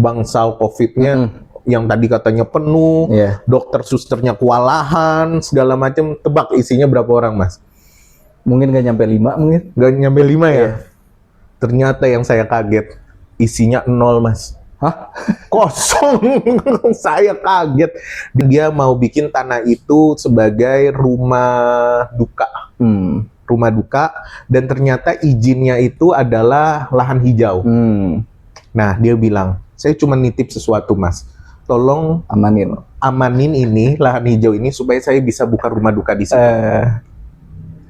bangsal COVID-nya yang tadi katanya penuh, dokter susternya kewalahan, segala macam. Tebak isinya berapa orang, Mas? Mungkin nggak nyampe 5 mungkin. Nggak nyampe 5 ya? Ternyata yang saya kaget, isinya 0, Mas. Hah? Kosong. Saya kaget. Dia mau bikin tanah itu sebagai rumah duka. Rumah duka, dan ternyata izinnya itu adalah lahan hijau. Nah, dia bilang, saya cuma nitip sesuatu, Mas. Tolong amanin ini lahan hijau ini supaya saya bisa buka rumah duka di situ.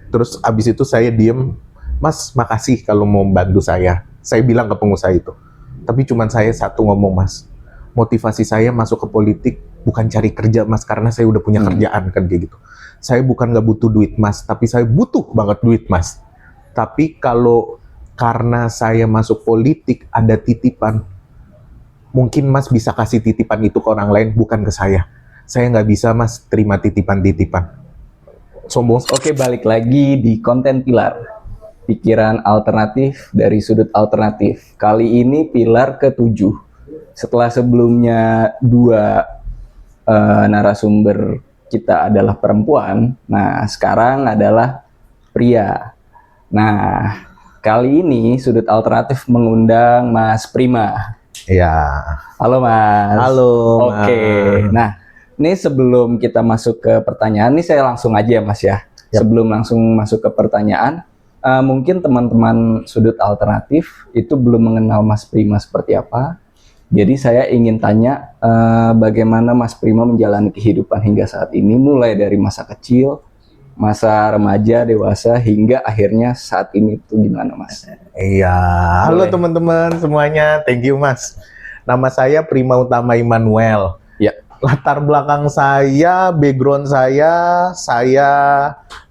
Terus abis itu saya diem, Mas, makasih kalau mau bantu saya. Saya bilang ke pengusaha itu. Tapi cuma saya satu ngomong, Mas. Motivasi saya masuk ke politik bukan cari kerja, Mas, karena saya udah punya kerjaan kan kayak gitu. Saya bukan nggak butuh duit, Mas, tapi saya butuh banget duit, Mas. Tapi kalau karena saya masuk politik ada titipan, mungkin Mas bisa kasih titipan itu ke orang lain, bukan ke saya. Saya nggak bisa, Mas, terima titipan-titipan. Sombong. Oke, balik lagi di konten pilar. Pikiran alternatif dari sudut alternatif. Kali ini pilar ke-7. Setelah sebelumnya 2 narasumber kita adalah perempuan, nah sekarang adalah pria. Nah, kali ini sudut alternatif mengundang Mas Prima. Ya. Halo, Mas. Halo. Oke. Nah, ini sebelum kita masuk ke pertanyaan, ini saya langsung aja ya, Mas ya. Sebelum langsung masuk ke pertanyaan, mungkin teman-teman sudut alternatif itu belum mengenal Mas Prima seperti apa. Jadi saya ingin tanya bagaimana Mas Prima menjalani kehidupan hingga saat ini, mulai dari masa kecil, masa remaja, dewasa, hingga akhirnya saat ini itu gimana, Mas? Iya, halo teman-teman semuanya, thank you, Mas. Nama saya Prima Utama Immanuel. Ya. Latar belakang saya, background saya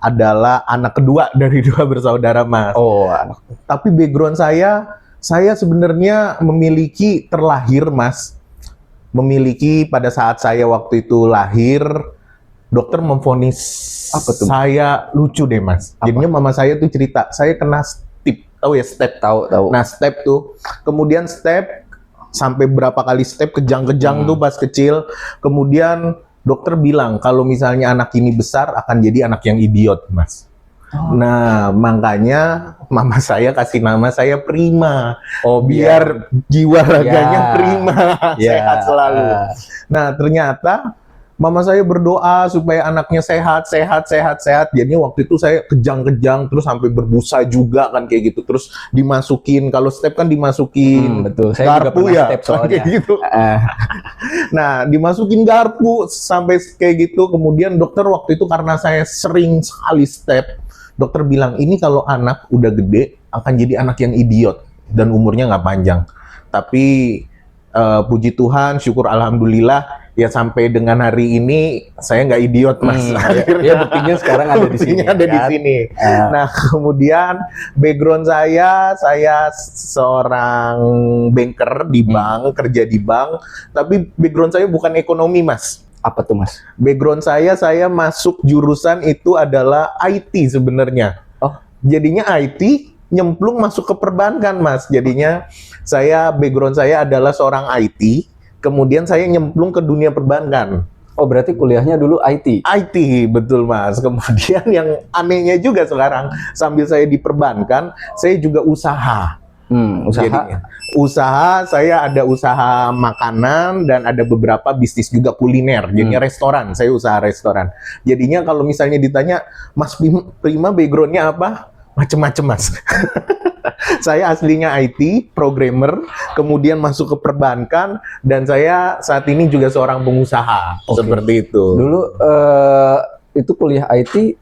adalah anak kedua dari 2 bersaudara, Mas. Oh, anak. Tapi background saya sebenarnya memiliki terlahir, Mas. Memiliki pada saat saya waktu itu lahir, dokter memvonis saya lucu deh, Mas. Jadinya mama saya tuh cerita, saya kena step, tahu ya step? Tahu. Nah, step tuh, kemudian step sampai berapa kali step, kejang-kejang tuh pas kecil. Kemudian dokter bilang kalau misalnya anak ini besar akan jadi anak yang idiot, Mas. Nah, makanya mama saya kasih nama saya Prima. Oh, biar jiwa raganya prima, sehat selalu. Nah, ternyata mama saya berdoa supaya anaknya sehat. Jadinya waktu itu saya kejang-kejang terus sampai berbusa juga kan kayak gitu. Terus dimasukin, kalau step kan dimasukin betul. Saya garpu juga ya, step soalnya. kayak gitu. Nah, dimasukin garpu sampai kayak gitu. Kemudian dokter waktu itu karena saya sering sekali step, dokter bilang ini kalau anak udah gede akan jadi anak yang idiot dan umurnya nggak panjang. Tapi puji Tuhan, syukur alhamdulillah. Ya sampai dengan hari ini saya nggak idiot, Mas. Ya buktinya sekarang ada di sini. Di sini. Nah, kemudian background saya seorang banker di bank, kerja di bank. Tapi background saya bukan ekonomi, Mas. Apa tuh, Mas? Background saya masuk jurusan itu adalah IT sebenarnya. Oh, jadinya IT nyemplung masuk ke perbankan, Mas. Jadinya background saya adalah seorang IT. Kemudian saya nyemplung ke dunia perbankan. Oh, berarti kuliahnya dulu IT? IT, betul, Mas. Kemudian yang anehnya juga sekarang, sambil saya di perbankan, saya juga usaha. Usaha, saya ada usaha makanan dan ada beberapa bisnis juga kuliner. Jadinya restoran, saya usaha restoran. Jadinya kalau misalnya ditanya, Mas Prima background-nya apa? Macem-macem, Mas. Saya aslinya IT, programmer, kemudian masuk ke perbankan, dan saya saat ini juga seorang pengusaha. Seperti itu. Dulu itu kuliah IT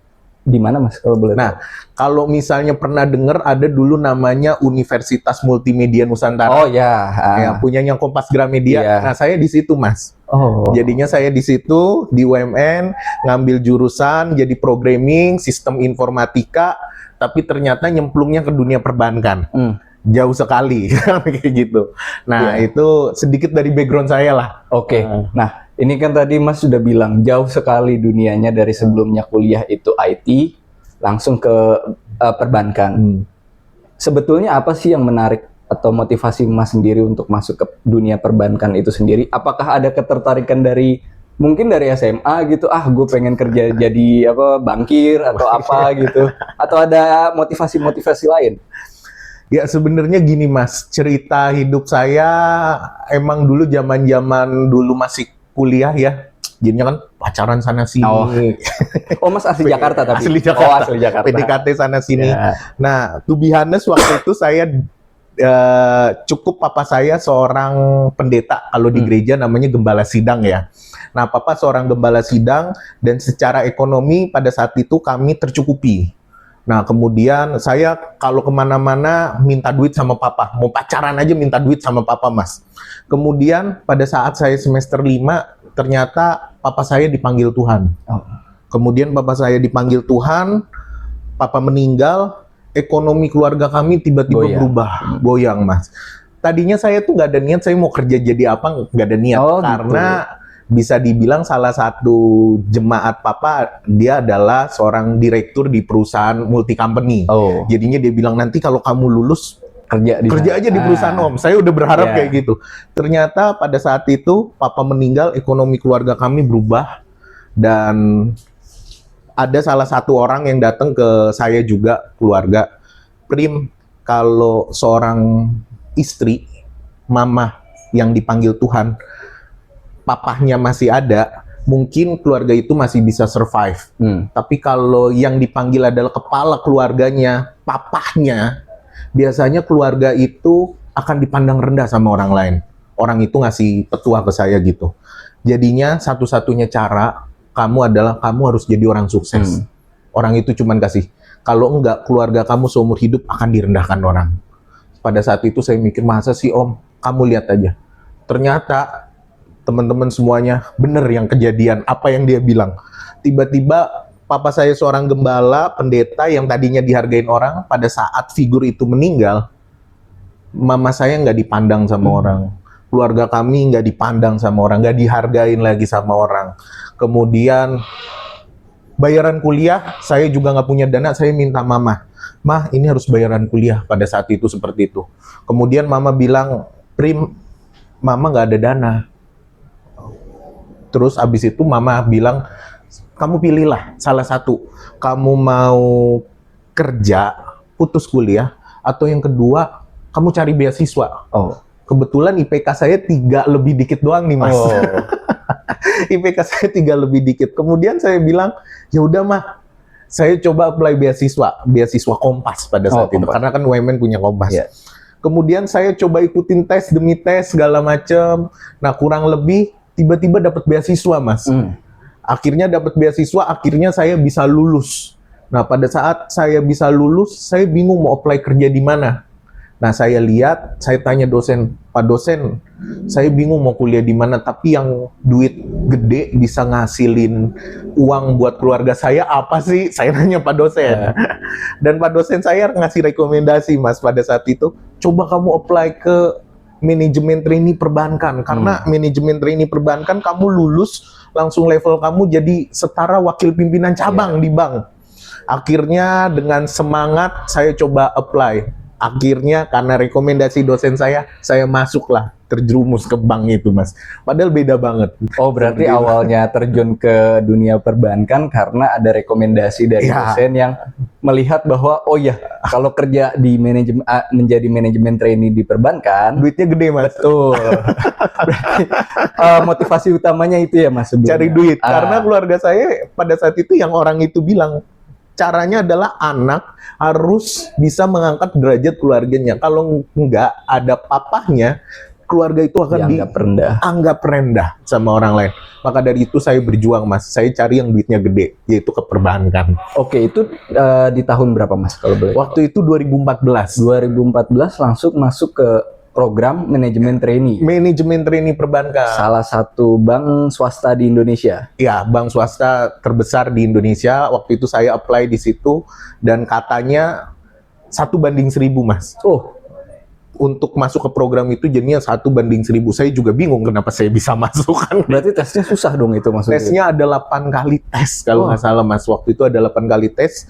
di mana, Mas, kalau boleh tahu? Nah, kalau misalnya pernah dengar ada dulu namanya Universitas Multimedia Nusantara. Oh ya. Ya, punyanya Kompas Gramedia. Iya. Nah, saya di situ, Mas. Oh. Jadinya saya di situ di UMN ngambil jurusan jadi programming, sistem informatika, tapi ternyata nyemplungnya ke dunia perbankan. Jauh sekali kayak gitu. Nah, itu sedikit dari background saya lah. Oke. Nah, ini kan tadi Mas sudah bilang jauh sekali dunianya dari sebelumnya kuliah itu IT langsung ke perbankan. Sebetulnya apa sih yang menarik atau motivasi Mas sendiri untuk masuk ke dunia perbankan itu sendiri? Apakah ada ketertarikan dari mungkin dari SMA gitu, gue pengen kerja jadi bankir atau apa gitu, atau ada motivasi-motivasi lain? Ya sebenarnya gini Mas, cerita hidup saya emang dulu zaman dulu masih kuliah ya. Jadinya kan pacaran sana sini. Oh Mas asli Jakarta tapi? Asli Jakarta. Oh asli Jakarta. PDKT sana sini. Ya. Nah, to be honest waktu itu saya cukup papa saya seorang pendeta kalau di gereja namanya gembala sidang ya. Nah, papa seorang gembala sidang dan secara ekonomi pada saat itu kami tercukupi. Nah, kemudian saya kalau kemana-mana minta duit sama papa. Mau pacaran aja minta duit sama papa, Mas. Kemudian pada saat saya semester 5, ternyata papa saya dipanggil Tuhan. Kemudian papa saya dipanggil Tuhan, papa meninggal, ekonomi keluarga kami tiba-tiba berubah, goyang Mas. Tadinya saya tuh nggak ada niat saya mau kerja jadi apa, nggak ada niat. Karena bisa dibilang salah satu jemaat papa, dia adalah seorang direktur di perusahaan multi company. Jadinya dia bilang nanti kalau kamu lulus kerja aja di perusahaan Om. Saya udah berharap kayak gitu. Ternyata pada saat itu papa meninggal, ekonomi keluarga kami berubah dan ada salah satu orang yang datang ke saya juga, keluarga. Prim, kalau seorang istri, mama yang dipanggil Tuhan, papahnya masih ada, mungkin keluarga itu masih bisa survive. Tapi kalau yang dipanggil adalah kepala keluarganya, papahnya, biasanya keluarga itu akan dipandang rendah sama orang lain. Orang itu ngasih petua ke saya gitu. Jadinya satu-satunya cara kamu adalah kamu harus jadi orang sukses. Orang itu cuman kasih. Kalau enggak, keluarga kamu seumur hidup akan direndahkan orang. Pada saat itu saya mikir, masa sih Om? Kamu lihat aja. Ternyata teman-teman semuanya bener yang kejadian. Apa yang dia bilang. Tiba-tiba papa saya seorang gembala, pendeta yang tadinya dihargain orang. Pada saat figur itu meninggal, mama saya nggak dipandang sama orang. Keluarga kami nggak dipandang sama orang, nggak dihargain lagi sama orang. Kemudian bayaran kuliah, saya juga nggak punya dana, saya minta mama. Mah, ini harus bayaran kuliah pada saat itu seperti itu. Kemudian mama bilang, Prim, mama nggak ada dana. Terus abis itu mama bilang, kamu pilihlah salah satu. Kamu mau kerja, putus kuliah, atau yang kedua, kamu cari beasiswa. Kebetulan IPK saya 3 lebih dikit doang nih Mas. IPK saya 3 lebih dikit. Kemudian saya bilang, ya udah mah, saya coba apply beasiswa Kompas pada saat itu. Karena kan UMN punya Kompas. Kemudian saya coba ikutin tes demi tes segala macam. Nah kurang lebih tiba-tiba dapat beasiswa Mas. Akhirnya dapat beasiswa, akhirnya saya bisa lulus. Nah pada saat saya bisa lulus, saya bingung mau apply kerja di mana. Nah, saya lihat, saya tanya dosen, Pak dosen, saya bingung mau kuliah di mana, tapi yang duit gede bisa ngasilin uang buat keluarga saya apa sih? Saya nanya Pak dosen. Dan Pak dosen saya ngasih rekomendasi, Mas, pada saat itu, coba kamu apply ke manajemen trainee perbankan, karena manajemen trainee perbankan kamu lulus, langsung level kamu jadi setara wakil pimpinan cabang di bank. Akhirnya dengan semangat, saya coba apply. Akhirnya karena rekomendasi dosen saya masuklah terjerumus ke bank itu Mas. Padahal beda banget. Oh berarti awalnya terjun ke dunia perbankan karena ada rekomendasi dari dosen yang melihat bahwa oh ya kalau kerja di manajemen menjadi manajemen trainee di perbankan duitnya gede Mas. Betul. Berarti, motivasi utamanya itu ya Mas sebelumnya. Cari duit. Karena keluarga saya pada saat itu yang orang itu bilang caranya adalah anak harus bisa mengangkat derajat keluarganya. Kalau enggak ada papahnya, keluarga itu akan dianggap rendah sama orang lain. Maka dari itu saya berjuang Mas. Saya cari yang duitnya gede, yaitu ke perbankan. Oke, itu di tahun berapa Mas kalau boleh? Waktu itu 2014. 2014 langsung masuk ke program manajemen trainee. Manajemen trainee perbankan. Salah satu bank swasta di Indonesia. Ya, bank swasta terbesar di Indonesia. Waktu itu saya apply di situ dan katanya 1:1000 Mas. Untuk masuk ke program itu jadinya 1:1000. Saya juga bingung kenapa saya bisa masuk kan. Berarti tesnya susah dong itu maksudnya? Tesnya ada 8 kali tes kalau nggak salah Mas. Waktu itu ada 8 kali tes.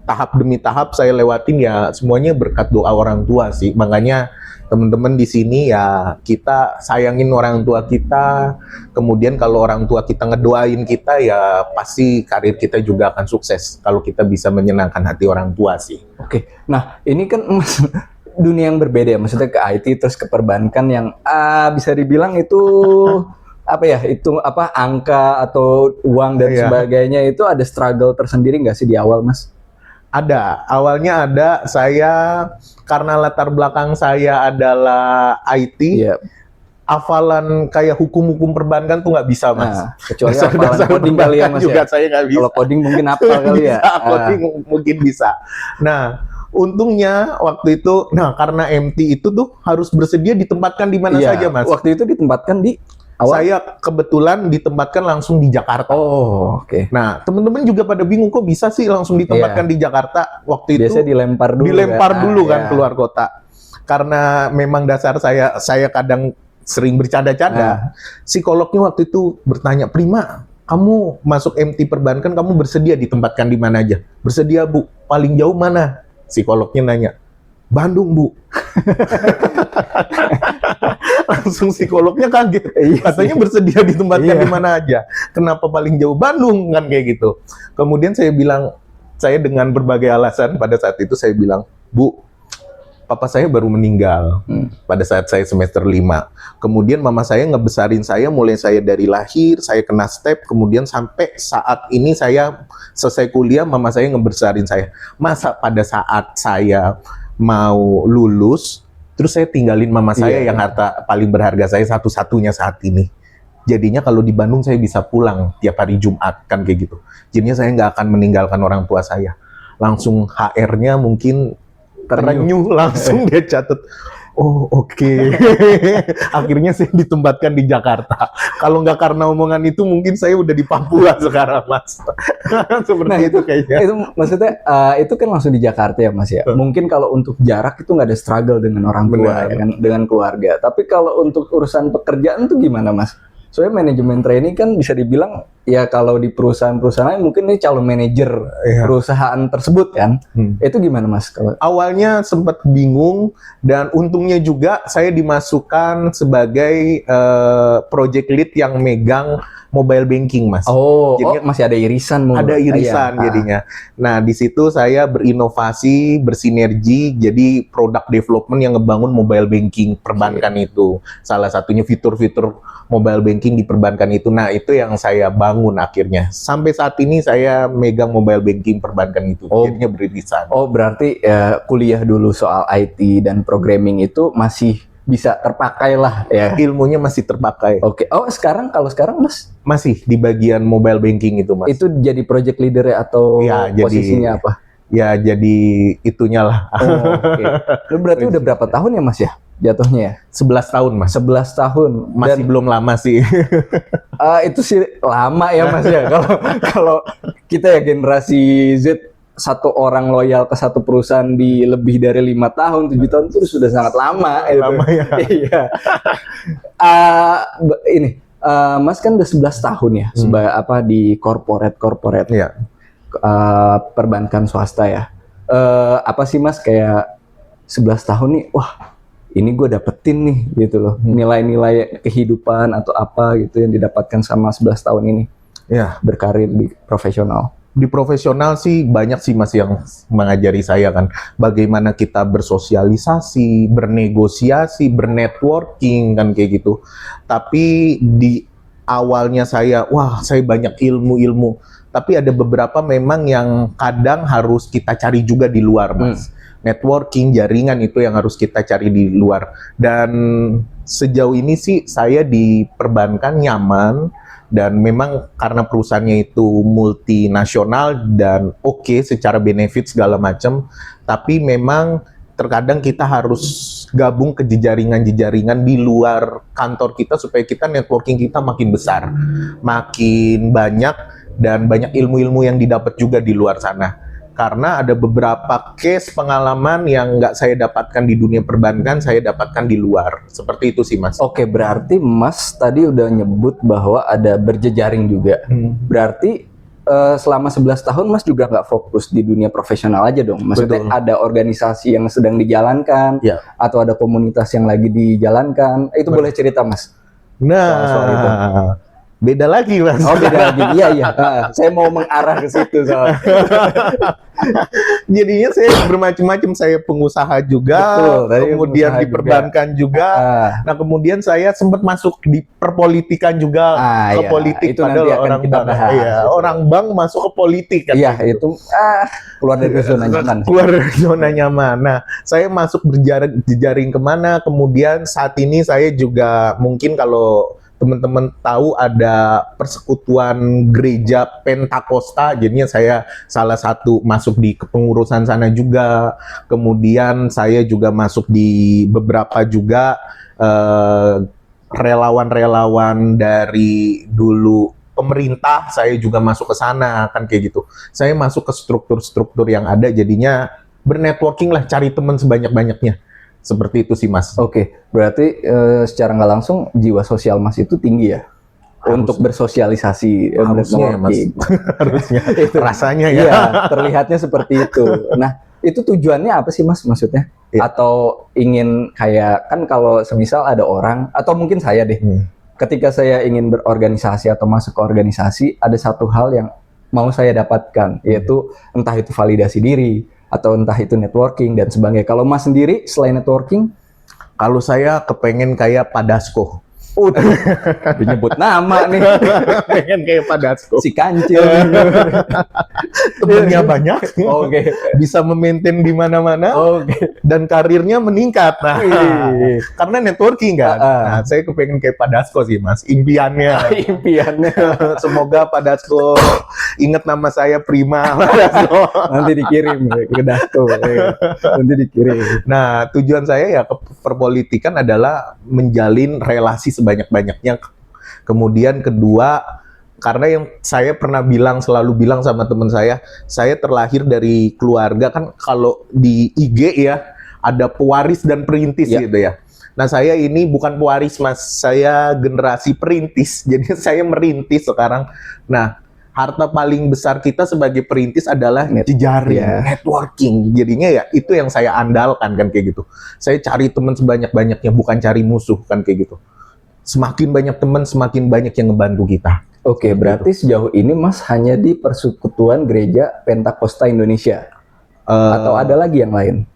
tahap demi tahap saya lewatin ya semuanya berkat doa orang tua sih. Makanya teman-teman di sini ya kita sayangin orang tua kita. Kemudian kalau orang tua kita ngedoain kita ya pasti karir kita juga akan sukses kalau kita bisa menyenangkan hati orang tua sih. Oke. Nah, ini kan dunia yang berbeda ya, maksudnya ke IT terus ke perbankan yang bisa dibilang itu apa ya, itu apa angka atau uang dan sebagainya, itu ada struggle tersendiri nggak sih di awal, Mas? Ada, awalnya ada. Saya karena latar belakang saya adalah IT, hafalan kayak hukum-hukum perbankan tuh nggak bisa, Mas. Nah, kecuali hafalan coding kali ya, Mas juga ya? saya nggak bisa. Kalau coding mungkin apa kali ya? Coding mungkin bisa. Nah, untungnya waktu itu, karena MT itu tuh harus bersedia ditempatkan di mana saja, Mas. Waktu itu ditempatkan di awal? Saya kebetulan ditempatkan langsung di Jakarta. Oh, oke. Nah, teman-teman juga pada bingung kok bisa sih langsung ditempatkan di Jakarta. Waktu itu biasanya dilempar dulu kan keluar kota. Karena memang dasar saya kadang sering bercanda-canda. Psikolognya waktu itu bertanya, "Prima, kamu masuk MT perbankan, kamu bersedia ditempatkan di mana aja?" "Bersedia, Bu." "Paling jauh mana?" Psikolognya nanya. "Bandung, Bu." Langsung psikolognya kaget. Katanya bersedia ditempatkan di mana aja. Kenapa paling jauh Bandung kan kayak gitu. Kemudian saya bilang, saya dengan berbagai alasan pada saat itu saya bilang, "Bu, papa saya baru meninggal pada saat saya semester 5. Kemudian mama saya ngebesarin saya mulai saya dari lahir, saya kena step, kemudian sampai saat ini saya selesai kuliah, mama saya ngebesarin saya. Masa pada saat saya mau lulus, terus saya tinggalin mama saya yang harta paling berharga saya satu-satunya saat ini. Jadinya kalau di Bandung saya bisa pulang tiap hari Jumat, kan kayak gitu. Jadinya saya nggak akan meninggalkan orang tua saya. Langsung HR-nya mungkin terenyuh, langsung dia catat. Oh, oke. Akhirnya saya ditempatkan di Jakarta. Kalau nggak karena omongan itu, mungkin saya udah di Papua sekarang, Mas. Seperti itu kayaknya. Itu maksudnya itu kan langsung di Jakarta ya, Mas ya. Mungkin kalau untuk jarak itu nggak ada struggle dengan orang tua, ya kan, dengan keluarga. Tapi kalau untuk urusan pekerjaan tuh gimana, Mas? Soalnya manajemen training kan bisa dibilang ya kalau di perusahaan-perusahaan lain mungkin ini calon manajer perusahaan tersebut kan. Itu gimana, Mas? Kalau awalnya sempat bingung dan untungnya juga saya dimasukkan sebagai project lead yang megang mobile banking, Mas. Jadi masih ada irisan. Ada irisan jadinya. Nah, di situ saya berinovasi, bersinergi, jadi product development yang ngebangun mobile banking perbankan itu. Salah satunya fitur-fitur mobile banking di perbankan itu. Nah, itu yang saya bangun akhirnya. Sampai saat ini saya megang mobile banking perbankan itu. Jadinya beririsan. Berarti kuliah dulu soal IT dan programming itu masih bisa terpakai lah ya. Ilmunya masih terpakai. Oke. Sekarang Mas? Masih di bagian mobile banking itu, Mas. Itu jadi project leader atau posisinya apa? Ya, jadi itunya lah. Oke. Lu berarti udah berapa tahun ya, Mas ya? Jatuhnya ya? 11 tahun, Mas. 11 tahun. Masih belum lama sih. Itu sih lama ya, Mas ya. Kalau kita ya generasi Z, satu orang loyal ke satu perusahaan di lebih dari 5 tahun, 7 tahun itu sudah sangat lama. Lama ya. Iya. Mas kan udah 11 tahun ya sebagai di corporate. Iya. Perbankan swasta ya. Apa sih, Mas, kayak 11 tahun nih, wah ini gue dapetin nih gitu loh, nilai-nilai kehidupan atau apa gitu yang didapatkan sama 11 tahun ini. Ya, berkarir di profesional. Di profesional sih banyak sih, Mas, yang mengajari saya kan bagaimana kita bersosialisasi, bernegosiasi, bernetworking kan kayak gitu. Tapi di awalnya saya banyak ilmu, tapi ada beberapa memang yang kadang harus kita cari juga di luar, Mas. Networking, jaringan itu yang harus kita cari di luar. Dan sejauh ini sih saya di perbankan nyaman, dan memang karena perusahaannya itu multinasional dan oke secara benefit segala macam, tapi memang terkadang kita harus gabung ke jejaringan-jejaringan di luar kantor kita supaya kita networking kita makin besar, makin banyak, dan banyak ilmu-ilmu yang didapat juga di luar sana. Karena ada beberapa case pengalaman yang nggak saya dapatkan di dunia perbankan, saya dapatkan di luar. Seperti itu sih, Mas. Oke, berarti Mas tadi udah nyebut bahwa ada berjejaring juga. Berarti selama 11 tahun Mas juga nggak fokus di dunia profesional aja dong. Maksudnya Betul. ada organisasi yang sedang dijalankan, Ya. atau ada komunitas yang lagi dijalankan. Itu boleh cerita Mas? Soal itu. Nah, beda lagi Mas. Oh beda lagi. Iya iya. Saya mau mengarah ke situ soal. Jadinya saya bermacam-macam, saya pengusaha juga, Betul, tadi kemudian pengusaha di perbankan juga. Nah, kemudian saya sempat masuk di perpolitikan juga, ke iya, politik itu nanti padahal akan orang kita bank. bahas. Iya, orang bank masuk ke politik kan. Iya itu keluar dari zona nyaman. Keluar dari zona nyaman. Nah, saya masuk berjaring kemana, kemudian saat ini saya juga mungkin kalau teman-teman tahu ada persekutuan gereja Pentakosta, jadinya saya salah satu masuk di kepengurusan sana juga. Kemudian saya juga masuk di beberapa juga relawan-relawan dari dulu pemerintah, saya juga masuk ke sana kan kayak gitu. Saya masuk ke struktur-struktur yang ada, jadinya bernetworking lah, cari teman sebanyak-banyaknya. Seperti itu sih Mas. Oke, berarti secara nggak langsung jiwa sosial Mas itu tinggi ya? Untuk bersosialisasi, Harusnya ya Mas. networking. Harusnya. Itu. Rasanya ya. Iya, terlihatnya seperti itu. Nah, itu tujuannya apa sih Mas maksudnya? Iya. Atau ingin kayak, kan kalau semisal ada orang, atau mungkin saya deh, ketika saya ingin berorganisasi atau masuk ke organisasi, ada satu hal yang mau saya dapatkan, yaitu entah itu validasi diri, atau entah itu networking dan sebagainya. Kalau Mas sendiri selain networking, Kalau saya kepengen kayak Pak Dasko. menyebut nama nih, Pengen kayak Pak Dasko. si kancil. Temennya banyak. Oke. Bisa memaintain di mana-mana. Oke. Dan karirnya meningkat. Nah, Wih. karena networking kan. Nah, saya kepengen kayak Pak Dasko sih Mas. Impiannya. Impiannya Semoga Pak Dasko ingat nama saya Prima. Pak Dasko. nanti dikirim ke Dasko. Nanti dikirim. Nah, tujuan saya ya ke perpolitikan adalah menjalin relasi sebanyak-banyaknya. Kemudian kedua, karena yang saya pernah selalu bilang sama teman saya terlahir dari keluarga kan, kalau di IG ya ada pewaris dan perintis Ya. gitu ya. Nah, saya ini bukan pewaris Mas, saya generasi perintis. Jadi saya merintis sekarang. Nah, harta paling besar kita sebagai perintis adalah jejaring, networking. Jadinya ya itu yang saya andalkan kan kayak gitu. Saya cari teman sebanyak-banyaknya, bukan cari musuh kan kayak gitu. Semakin banyak teman, semakin banyak yang ngebantu kita. Oke, berarti sejauh ini Mas hanya di Persekutuan Gereja Pentakosta Indonesia, atau ada lagi yang lain?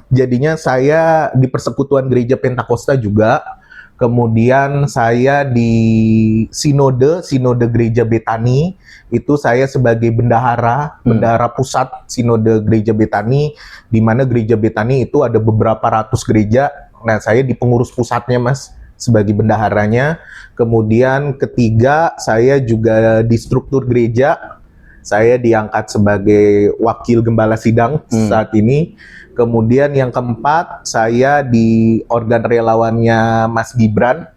Jadinya saya di Persekutuan Gereja Pentakosta juga. Kemudian saya di Sinode Gereja Betani, itu saya sebagai bendahara pusat Sinode Gereja Betani, di mana Gereja Betani itu ada beberapa ratus gereja. Nah, saya di pengurus pusatnya Mas, sebagai bendaharanya. Kemudian ketiga, saya juga di struktur gereja. Saya diangkat sebagai wakil gembala sidang saat ini. Kemudian yang keempat, saya di organ relawannya Mas Gibran.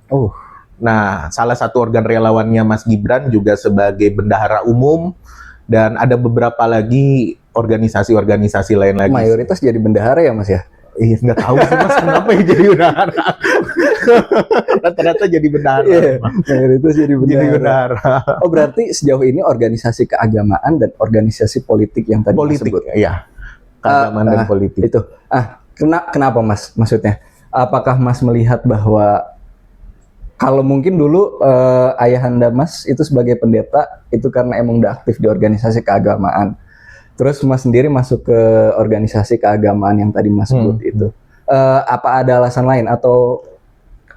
Nah, salah satu organ relawannya Mas Gibran juga sebagai bendahara umum. Dan ada beberapa lagi organisasi-organisasi lain lagi. Mayoritas jadi bendahara ya Mas ya? Iya, nggak tahu sih Mas kenapa ya jadi bendahara. Rata-rata jadi bendahara. Mayoritas jadi bendahara. Oh, berarti sejauh ini organisasi keagamaan dan organisasi politik yang tadi Politik, disebut. iya. Keagamaan dan politik. Itu. Kenapa Mas maksudnya? Apakah Mas melihat bahwa kalau mungkin dulu ayahanda Mas itu sebagai pendeta itu karena emang udah aktif di organisasi keagamaan. Terus Mas sendiri masuk ke organisasi keagamaan yang tadi Mas sebut itu. Apa ada alasan lain atau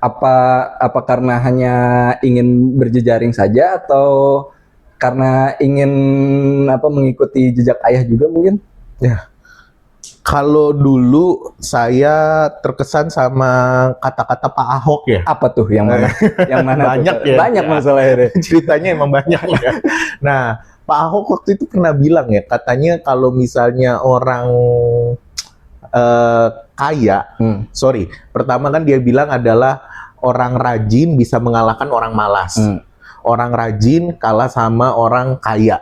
apa karena hanya ingin berjejaring saja atau karena ingin mengikuti jejak ayah juga mungkin? Ya. Kalau dulu saya terkesan sama kata-kata Pak Ahok ya. Apa tuh yang mana? Yang mana? Banyak tuh? ya. Banyak masalahnya deh. Ceritanya emang banyak ya. Nah, Pak Ahok waktu itu pernah bilang ya, katanya kalau misalnya orang kaya, pertama kan dia bilang adalah orang rajin bisa mengalahkan orang malas. Orang rajin kalah sama orang kaya.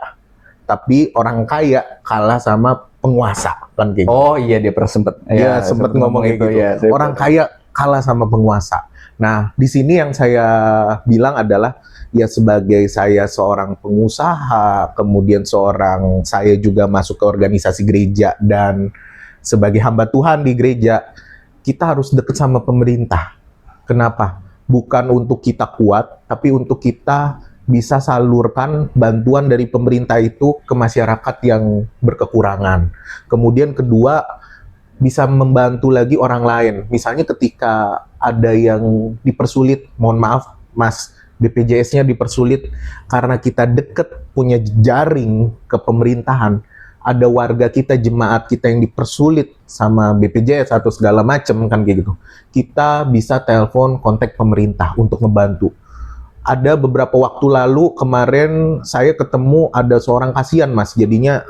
Tapi orang kaya kalah sama penguasa kan kayak gitu. Oh iya, dia pernah sempat Dia sempat ngomong kayak gitu. Ya, orang kaya kalah sama penguasa. Nah, di sini yang saya bilang adalah ya sebagai saya seorang pengusaha, kemudian saya juga masuk ke organisasi gereja dan sebagai hamba Tuhan di gereja, kita harus dekat sama pemerintah. Kenapa? Bukan untuk kita kuat, tapi untuk kita bisa salurkan bantuan dari pemerintah itu ke masyarakat yang berkekurangan. Kemudian kedua, bisa membantu lagi orang lain. Misalnya ketika ada yang dipersulit, mohon maaf Mas, BPJS-nya dipersulit karena kita deket punya jaring ke pemerintahan, ada warga kita, jemaat kita yang dipersulit sama BPJS atau segala macam kan kayak gitu. Kita bisa telepon kontak pemerintah untuk ngebantu. Ada beberapa waktu lalu kemarin saya ketemu ada seorang kasihan Mas, jadinya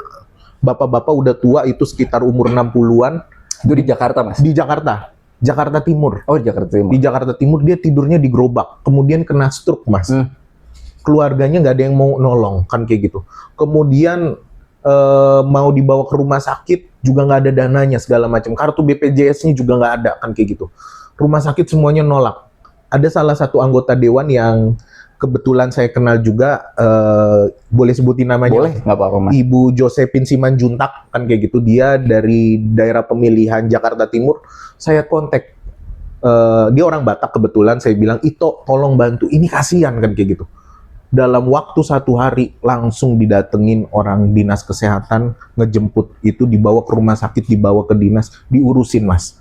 bapak-bapak udah tua itu sekitar umur 60-an. Itu di Jakarta, Mas? Di Jakarta. Jakarta Timur. Oh, di Jakarta Timur. Di Jakarta Timur dia tidurnya di gerobak, kemudian kena stroke, Mas. Keluarganya nggak ada yang mau nolong, kan kayak gitu. Kemudian mau dibawa ke rumah sakit juga nggak ada dananya segala macam. Kartu BPJS-nya juga nggak ada, kan kayak gitu. Rumah sakit semuanya nolak. Ada salah satu anggota dewan yang kebetulan saya kenal juga, boleh sebutin namanya? Boleh, nggak apa-apa, Mas. Ibu Josephine Simanjuntak, kan kayak gitu. Dia dari daerah pemilihan Jakarta Timur. Saya kontak. Dia orang Batak kebetulan. Saya bilang, Ito, tolong bantu. Ini kasihan, kan kayak gitu. Dalam waktu 1 hari langsung didatengin orang dinas kesehatan, ngejemput itu, dibawa ke rumah sakit, dibawa ke dinas, diurusin, Mas.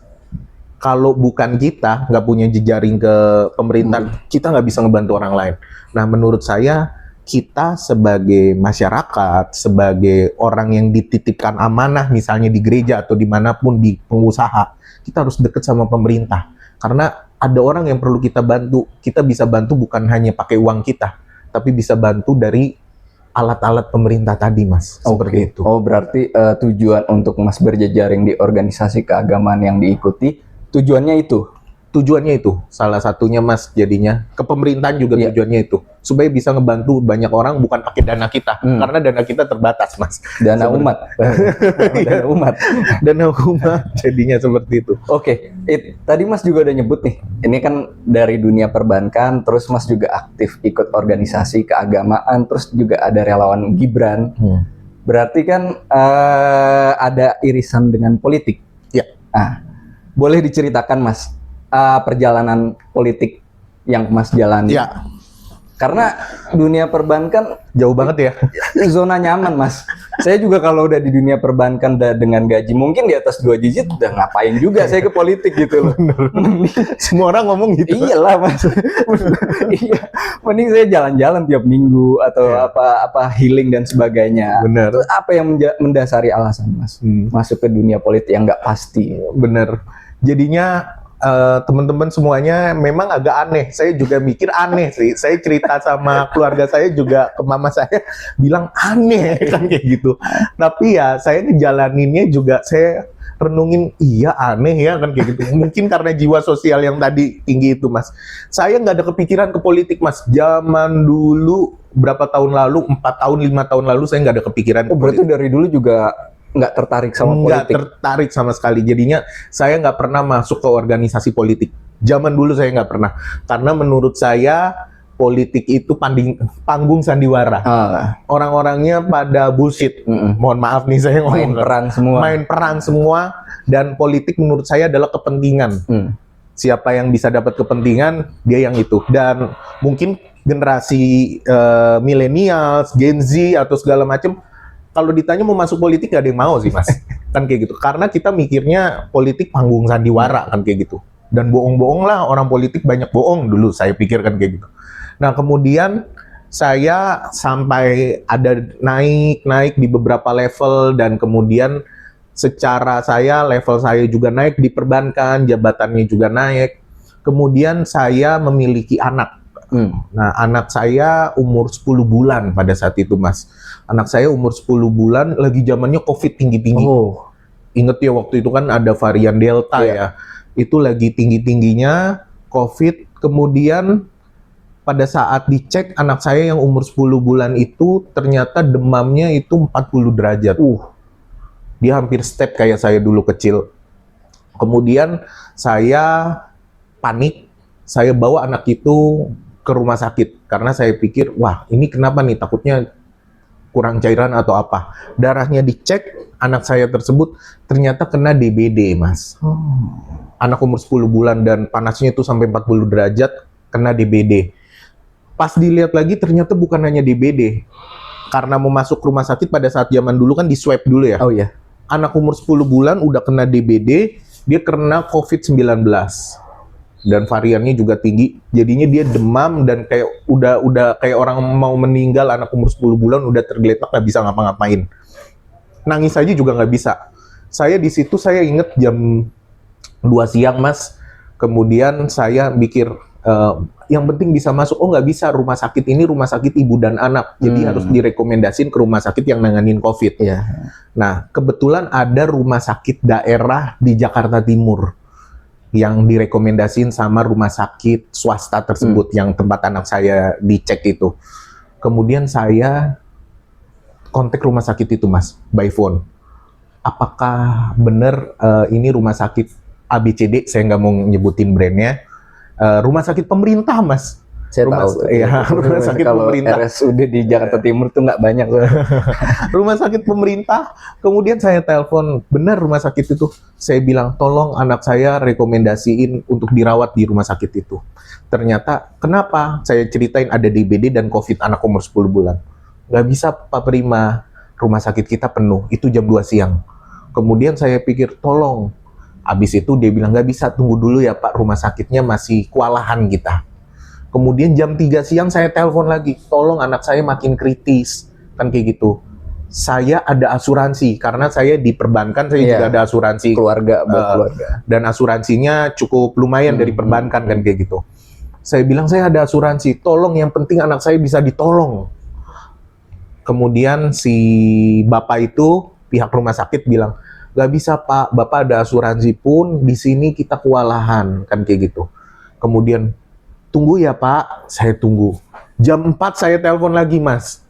Kalau bukan kita, nggak punya jejaring ke pemerintahan, kita nggak bisa ngebantu orang lain. Nah, menurut saya, kita sebagai masyarakat, sebagai orang yang dititipkan amanah, misalnya di gereja atau dimanapun, di pengusaha, kita harus dekat sama pemerintah. Karena ada orang yang perlu kita bantu. Kita bisa bantu bukan hanya pakai uang kita, tapi bisa bantu dari alat-alat pemerintah tadi, Mas. Seperti itu. Oh, berarti tujuan untuk Mas berjejaring di organisasi keagamaan yang diikuti, tujuannya itu? Tujuannya itu, salah satunya Mas, jadinya. Ke pemerintahan juga tujuannya itu. Supaya bisa ngebantu banyak orang, bukan pakai dana kita. Karena dana kita terbatas, Mas. Dana umat. Dana umat. Dana umat, jadinya seperti itu. Oke, tadi Mas juga udah nyebut nih, ini kan dari dunia perbankan, terus Mas juga aktif ikut organisasi keagamaan, terus juga ada relawan Gibran. Berarti kan ada irisan dengan politik. Ya. Nah, boleh diceritakan Mas, perjalanan politik yang Mas jalani? Ya. Karena dunia perbankan jauh banget ya. Zona nyaman, Mas. Saya juga kalau udah di dunia perbankan dengan gaji mungkin di atas 2 digit, udah ngapain juga saya ke politik gitu loh. Semua orang ngomong gitu. Iyalah, Mas. Iya. Mending saya jalan-jalan tiap minggu atau apa healing dan sebagainya. Bener. Itu apa yang mendasari alasan Mas masuk ke dunia politik yang nggak pasti? Bener. Jadinya teman-teman semuanya memang agak aneh. Saya juga mikir aneh sih. Saya cerita sama keluarga saya juga, ke mama saya bilang aneh kan kayak gitu. Tapi ya saya ngejalaninnya juga, saya renungin, iya aneh ya kan kayak gitu. Mungkin karena jiwa sosial yang tadi tinggi itu, Mas. Saya nggak ada kepikiran ke politik, Mas. Zaman dulu berapa tahun lalu, 4 tahun 5 tahun lalu saya nggak ada kepikiran. Oh, berarti dari dulu juga nggak tertarik sama politik? Nggak tertarik sama sekali. Jadinya saya nggak pernah masuk ke organisasi politik. Zaman dulu saya nggak pernah. Karena menurut saya politik itu panggung sandiwara. Orang-orangnya pada bullshit. Mohon maaf nih saya ngomong. Main peran semua. Dan politik menurut saya adalah kepentingan. Siapa yang bisa dapat kepentingan, dia yang itu. Dan mungkin generasi millennials, Gen Z atau segala macam, kalau ditanya mau masuk politik gak ada yang mau sih, Mas. Kan kayak gitu. Karena kita mikirnya politik panggung sandiwara kan kayak gitu. Dan bohong-bohong lah, orang politik banyak bohong dulu saya pikirkan kayak gitu. Nah, kemudian saya sampai ada naik di beberapa level, dan kemudian secara level saya juga naik di perbankan, jabatannya juga naik. Kemudian saya memiliki anak. Nah, anak saya umur 10 bulan pada saat itu, Mas. Anak saya umur 10 bulan, lagi zamannya COVID tinggi-tinggi. Ingat ya, waktu itu kan ada varian Delta ya. Itu lagi tinggi-tingginya COVID. Kemudian pada saat dicek, anak saya yang umur 10 bulan itu ternyata demamnya itu 40 derajat. Dia hampir step kayak saya dulu kecil. Kemudian saya panik. Saya bawa anak itu ke rumah sakit karena saya pikir, wah ini kenapa nih, takutnya kurang cairan atau apa. Darahnya dicek, anak saya tersebut ternyata kena DBD, Mas. Anak umur 10 bulan dan panasnya itu sampai 40 derajat, kena DBD. Pas dilihat lagi ternyata bukan hanya DBD. Karena mau masuk rumah sakit pada saat zaman dulu kan di swab dulu ya. Oh iya. Anak umur 10 bulan udah kena DBD, dia kena COVID-19. Dan variannya juga tinggi. Jadinya dia demam dan kayak udah kayak orang mau meninggal. Anak umur 10 bulan udah tergeletak, nggak bisa ngapa-ngapain. Nangis aja juga nggak bisa. Saya di situ saya inget jam 2 siang, Mas. Kemudian saya mikir, yang penting bisa masuk. Oh, nggak bisa, rumah sakit ini rumah sakit ibu dan anak. Jadi harus direkomendasin ke rumah sakit yang nanganin COVID. Iya. Nah, kebetulan ada rumah sakit daerah di Jakarta Timur yang direkomendasiin sama rumah sakit swasta tersebut yang tempat anak saya dicek itu. Kemudian saya kontak rumah sakit itu, Mas, by phone. Apakah benar ini rumah sakit ABCD, saya nggak mau nyebutin brandnya, rumah sakit pemerintah, Mas. Saya tahu. Iya, rumah sakit kalau pemerintah. RSUD di Jakarta Timur tuh nggak banyak. Rumah sakit pemerintah. Kemudian saya telepon, benar rumah sakit itu. Saya bilang, tolong anak saya rekomendasiin untuk dirawat di rumah sakit itu. Ternyata, kenapa? Saya ceritain ada DBD dan COVID anak umur 10 bulan. Nggak bisa, Pak Prima. Rumah sakit kita penuh. Itu jam 2 siang. Kemudian saya pikir, tolong. Habis itu dia bilang, nggak bisa, tunggu dulu ya Pak. Rumah sakitnya masih kewalahan kita. Kemudian jam 3 siang saya telepon lagi, tolong anak saya makin kritis, kan kayak gitu. Saya ada asuransi, karena saya di perbankan, saya juga ada asuransi. Keluarga, buat keluarga. Dan asuransinya cukup lumayan dari perbankan, kan kayak gitu. Saya bilang, saya ada asuransi, tolong yang penting anak saya bisa ditolong. Kemudian si bapak itu, pihak rumah sakit bilang, nggak bisa Pak, Bapak ada asuransi pun, di sini kita kewalahan, kan kayak gitu. Kemudian, tunggu ya Pak, saya tunggu. Jam 4 saya telepon lagi, Mas.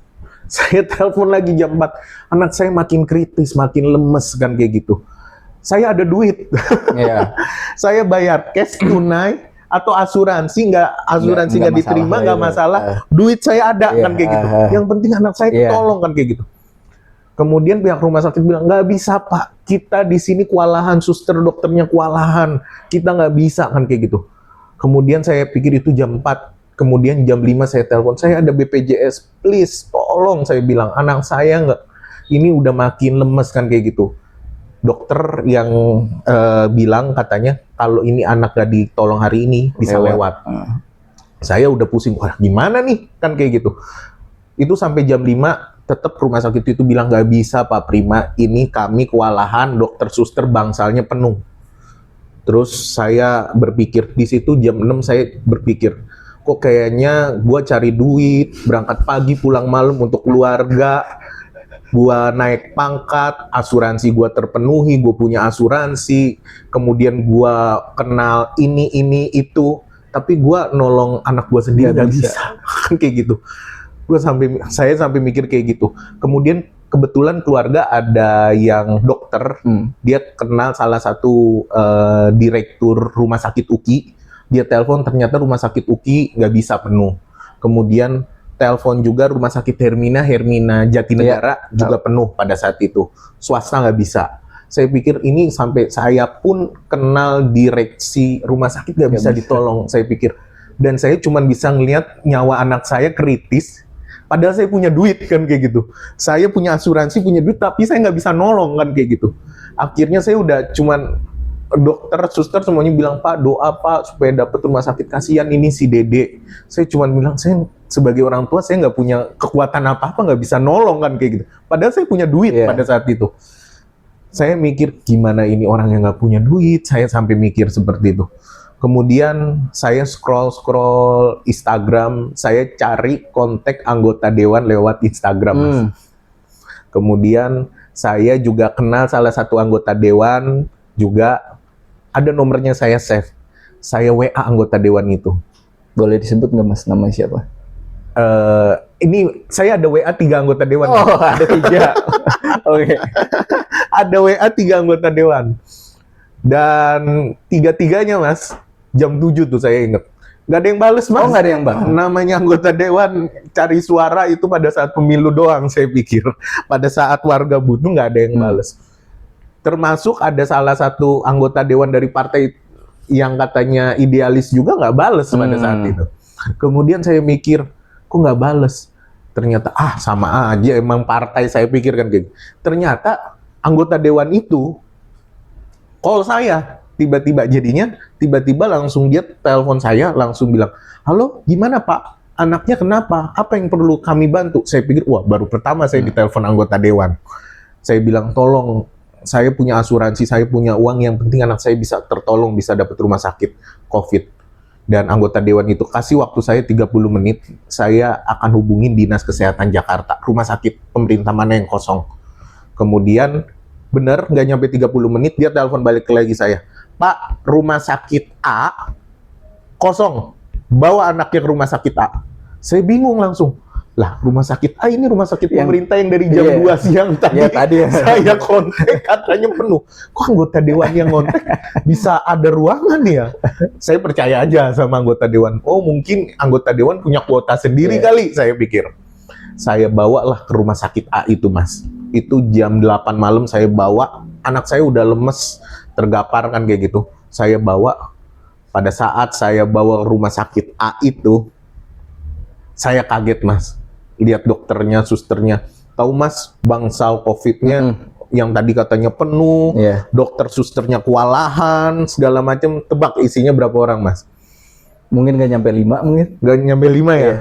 Saya telepon lagi jam 4. Anak saya makin kritis, makin lemes, kan kayak gitu. Saya ada duit. Iya. Saya bayar cash tunai atau asuransi nggak diterima, nggak masalah. Duit saya ada, kan kayak gitu. Yang penting anak saya ketolong, kan kayak gitu. Kemudian pihak rumah sakit bilang, nggak bisa Pak, kita di sini kewalahan, suster dokternya kewalahan, kita nggak bisa, kan kayak gitu. Kemudian saya pikir itu jam 4, kemudian jam 5 saya telepon, saya ada BPJS, please, tolong, saya bilang, anak saya nggak, ini udah makin lemes, kan kayak gitu. Dokter yang bilang katanya, kalau ini anak gak ditolong hari ini, bisa lewat. Saya udah pusing, wah gimana nih, kan kayak gitu. Itu sampai jam 5, tetap rumah sakit itu bilang, nggak bisa Pak Prima, ini kami kewalahan, dokter suster bangsalnya penuh. Terus saya berpikir, di situ jam 6 saya berpikir, kok kayaknya gue cari duit, berangkat pagi, pulang malam untuk keluarga, gue naik pangkat, asuransi gue terpenuhi, gue punya asuransi, kemudian gue kenal ini, itu, tapi gue nolong anak gue sendiri nggak bisa. Kayak gitu. Saya sampai mikir kayak gitu. Kemudian kebetulan keluarga ada yang dokter, dia kenal salah satu direktur rumah sakit UKI, dia telepon ternyata rumah sakit UKI nggak bisa penuh. Kemudian telepon juga rumah sakit Hermina Jatinegara juga penuh pada saat itu, swasta nggak bisa. Saya pikir ini sampai saya pun kenal direksi rumah sakit nggak bisa ditolong, saya pikir. Dan saya cuma bisa ngelihat nyawa anak saya kritis, padahal saya punya duit, kan kayak gitu. Saya punya asuransi, punya duit, tapi saya nggak bisa nolong, kan kayak gitu. Akhirnya saya udah cuman, dokter, suster semuanya bilang, Pak doa Pak supaya dapat rumah sakit, kasihan ini si Dede. Saya cuman bilang, saya sebagai orang tua saya nggak punya kekuatan apa-apa, nggak bisa nolong, kan kayak gitu. Padahal saya punya duit pada saat itu. Saya mikir, gimana ini orang yang nggak punya duit, saya sampai mikir seperti itu. Kemudian saya scroll Instagram, saya cari kontak anggota dewan lewat Instagram, Mas. Kemudian saya juga kenal salah satu anggota dewan, juga ada nomornya saya save. Saya WA anggota dewan itu. Boleh disebut nggak Mas namanya siapa? Ini saya ada WA 3 anggota dewan. Oh, ada 3. Oke. Ada WA 3 anggota dewan. Dan 3-3-nya, Mas, jam 7 tuh saya inget. Nggak ada yang bales, Mas. Oh, nggak ada yang bales. Namanya anggota dewan cari suara itu pada saat pemilu doang, saya pikir. Pada saat warga butuh nggak ada yang bales. Termasuk ada salah satu anggota dewan dari partai yang katanya idealis juga nggak bales pada saat itu. Kemudian saya mikir, kok nggak bales? Ternyata sama aja emang partai, saya pikir kan gitu. Ternyata anggota dewan itu call saya. Tiba-tiba langsung dia telepon saya, langsung bilang, halo gimana Pak, anaknya kenapa, apa yang perlu kami bantu? Saya pikir, wah baru pertama saya ditelepon anggota dewan. Saya bilang, tolong, saya punya asuransi, saya punya uang, yang penting anak saya bisa tertolong, bisa dapat rumah sakit COVID. Dan anggota dewan itu kasih waktu saya 30 menit, saya akan hubungin Dinas Kesehatan Jakarta, rumah sakit pemerintah mana yang kosong. Kemudian, bener, nggak nyampe 30 menit, dia telepon balik lagi saya. Pak, rumah sakit A kosong, bawa anaknya ke rumah sakit A. Saya bingung langsung. Lah, rumah sakit A ini rumah sakit pemerintah yang dari jam 2 siang tadi saya kontak, katanya penuh. Kok anggota dewan yang kontak bisa ada ruangan ya? Saya percaya aja sama anggota dewan. Oh, mungkin anggota dewan punya kuota sendiri kali, saya pikir. Saya bawalah ke rumah sakit A itu, Mas. Itu jam 8 malam saya bawa, anak saya udah lemes, tergapar kan kayak gitu. Saya bawa, pada saat saya bawa ke rumah sakit A itu, saya kaget, Mas. Lihat dokternya, susternya. Tahu, Mas, bangsal COVID-nya yang tadi katanya penuh, dokter susternya kewalahan, segala macam. Tebak isinya berapa orang, Mas? Mungkin nggak nyampe 5 mungkin. Nggak nyampe 5 ya?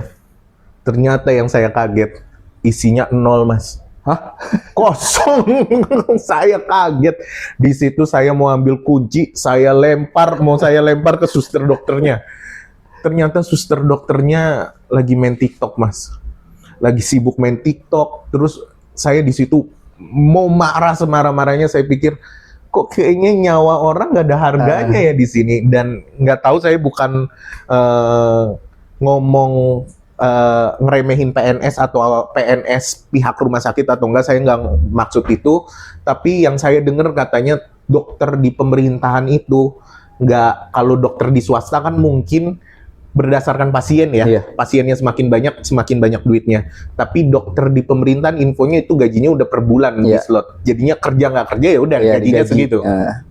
Ternyata yang saya kaget, isinya 0, Mas. Hah? Kosong. Saya kaget. Di situ saya mau ambil kunci, mau saya lempar ke suster dokternya. Ternyata suster dokternya lagi main TikTok, Mas. Lagi sibuk main TikTok. Terus saya di situ mau marah semarah-marahnya. Saya pikir, kok kayaknya nyawa orang nggak ada harganya ya di sini. Dan nggak tahu, saya bukan ngomong ngeremehin PNS atau PNS pihak rumah sakit atau enggak, saya nggak maksud itu. Tapi yang saya dengar katanya dokter di pemerintahan itu nggak, kalau dokter di swasta kan mungkin berdasarkan pasien ya, pasiennya semakin banyak duitnya. Tapi dokter di pemerintahan infonya itu gajinya udah per bulan di slot. Jadinya kerja nggak kerja ya udah gajinya segitu.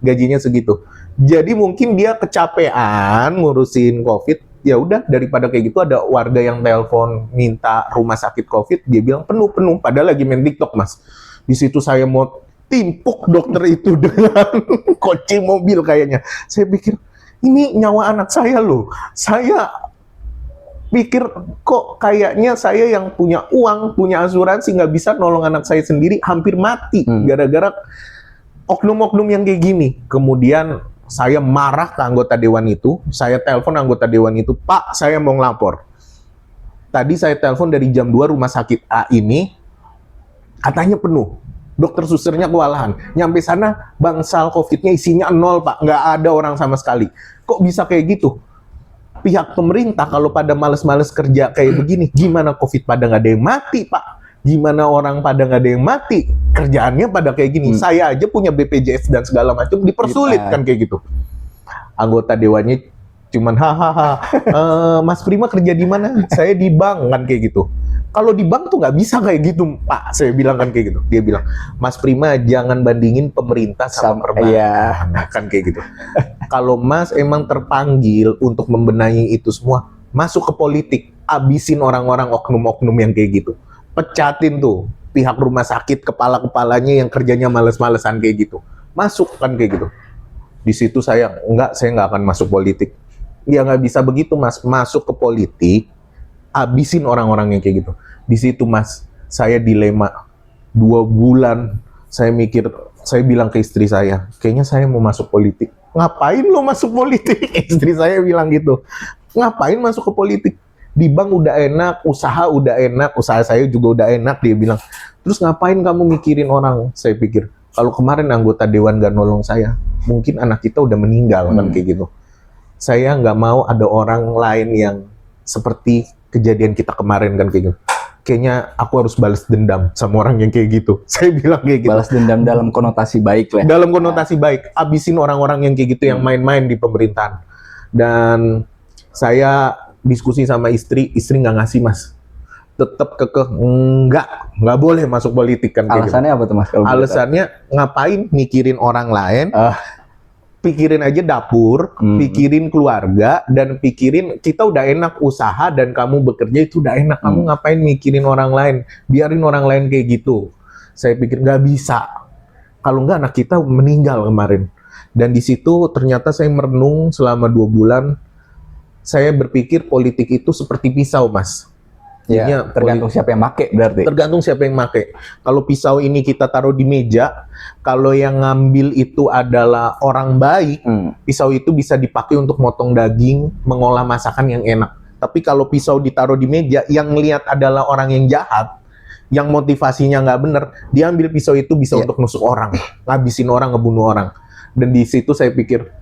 Gajinya segitu. Jadi mungkin dia kecapean ngurusin COVID. Ya udah, daripada kayak gitu, ada warga yang telepon minta rumah sakit COVID, dia bilang penuh, padahal lagi main TikTok, Mas. Di situ saya mau timpuk dokter itu dengan kunci mobil kayaknya. Saya pikir, ini nyawa anak saya loh. Saya pikir, kok kayaknya saya yang punya uang, punya asuransi, nggak bisa nolong anak saya sendiri, hampir mati gara-gara oknum-oknum yang kayak gini. Kemudian saya marah ke anggota dewan itu, saya telepon anggota dewan itu, Pak, saya mau ngelapor. Tadi saya telepon dari jam 2 rumah sakit A ini, katanya penuh. Dokter susternya kewalahan. Nyampe sana, bangsal COVID-nya isinya 0, Pak. Nggak ada orang sama sekali. Kok bisa kayak gitu? Pihak pemerintah kalau pada males-males kerja kayak begini, gimana COVID pada nggak ada yang mati, Pak? Gimana orang pada nggak ada yang mati? Kerjaannya pada kayak gini. Saya aja punya BPJS dan segala macam, dipersulit kan kayak gitu. Anggota dewannya cuman hahaha. Mas Prima kerja di mana? Saya di bank, kan kayak gitu. Kalau di bank tuh nggak bisa kayak gitu, Pak. Saya bilang kan kayak gitu. Dia bilang, Mas Prima jangan bandingin pemerintah sama perbankan, kan kayak gitu. Kalau Mas emang terpanggil untuk membenahi itu semua, masuk ke politik, abisin orang-orang oknum-oknum yang kayak gitu. Pecatin tuh pihak rumah sakit, kepala-kepalanya yang kerjanya males-malesan kayak gitu. Masuk kan kayak gitu. Di situ saya nggak akan masuk politik. Ya nggak bisa begitu, Mas. Masuk ke politik, abisin orang-orang yang kayak gitu. Di situ, Mas, saya dilema. 2 bulan saya mikir, saya bilang ke istri saya, kayaknya saya mau masuk politik. Ngapain lo masuk politik? Istri saya bilang gitu. Ngapain masuk ke politik? Di bank udah enak, usaha saya juga udah enak, dia bilang. Terus ngapain kamu mikirin orang? Saya pikir, kalau kemarin anggota dewan gak nolong saya, mungkin anak kita udah meninggal, kan kayak gitu. Saya nggak mau ada orang lain yang seperti kejadian kita kemarin, kan kayak gitu. Kayaknya aku harus balas dendam sama orang yang kayak gitu. Saya bilang kayak gitu. Balas dendam dalam konotasi baik lah. Dalam konotasi baik, abisin orang-orang yang kayak gitu, yang main-main di pemerintahan. Dan Saya diskusi sama istri nggak ngasih mas. Tetap kekeh, nggak boleh masuk politik kan. Alasannya apa tuh mas? Alasannya ngapain mikirin orang lain, pikirin aja dapur, pikirin keluarga, dan pikirin kita udah enak usaha dan kamu bekerja itu udah enak. Kamu ngapain mikirin orang lain? Biarin orang lain kayak gitu. Saya pikir nggak bisa. Kalau nggak anak kita meninggal kemarin. Dan di situ ternyata saya merenung selama 2 bulan. Saya berpikir politik itu seperti pisau, mas. Ya, tergantung siapa yang make berarti. Tergantung siapa yang make. Kalau pisau ini kita taruh di meja, kalau yang ngambil itu adalah orang baik, pisau itu bisa dipakai untuk motong daging, mengolah masakan yang enak. Tapi kalau pisau ditaruh di meja, yang ngelihat adalah orang yang jahat, yang motivasinya nggak bener, dia ambil pisau itu bisa untuk nusuk orang, ngabisin orang, ngebunuh orang. Dan di situ saya pikir,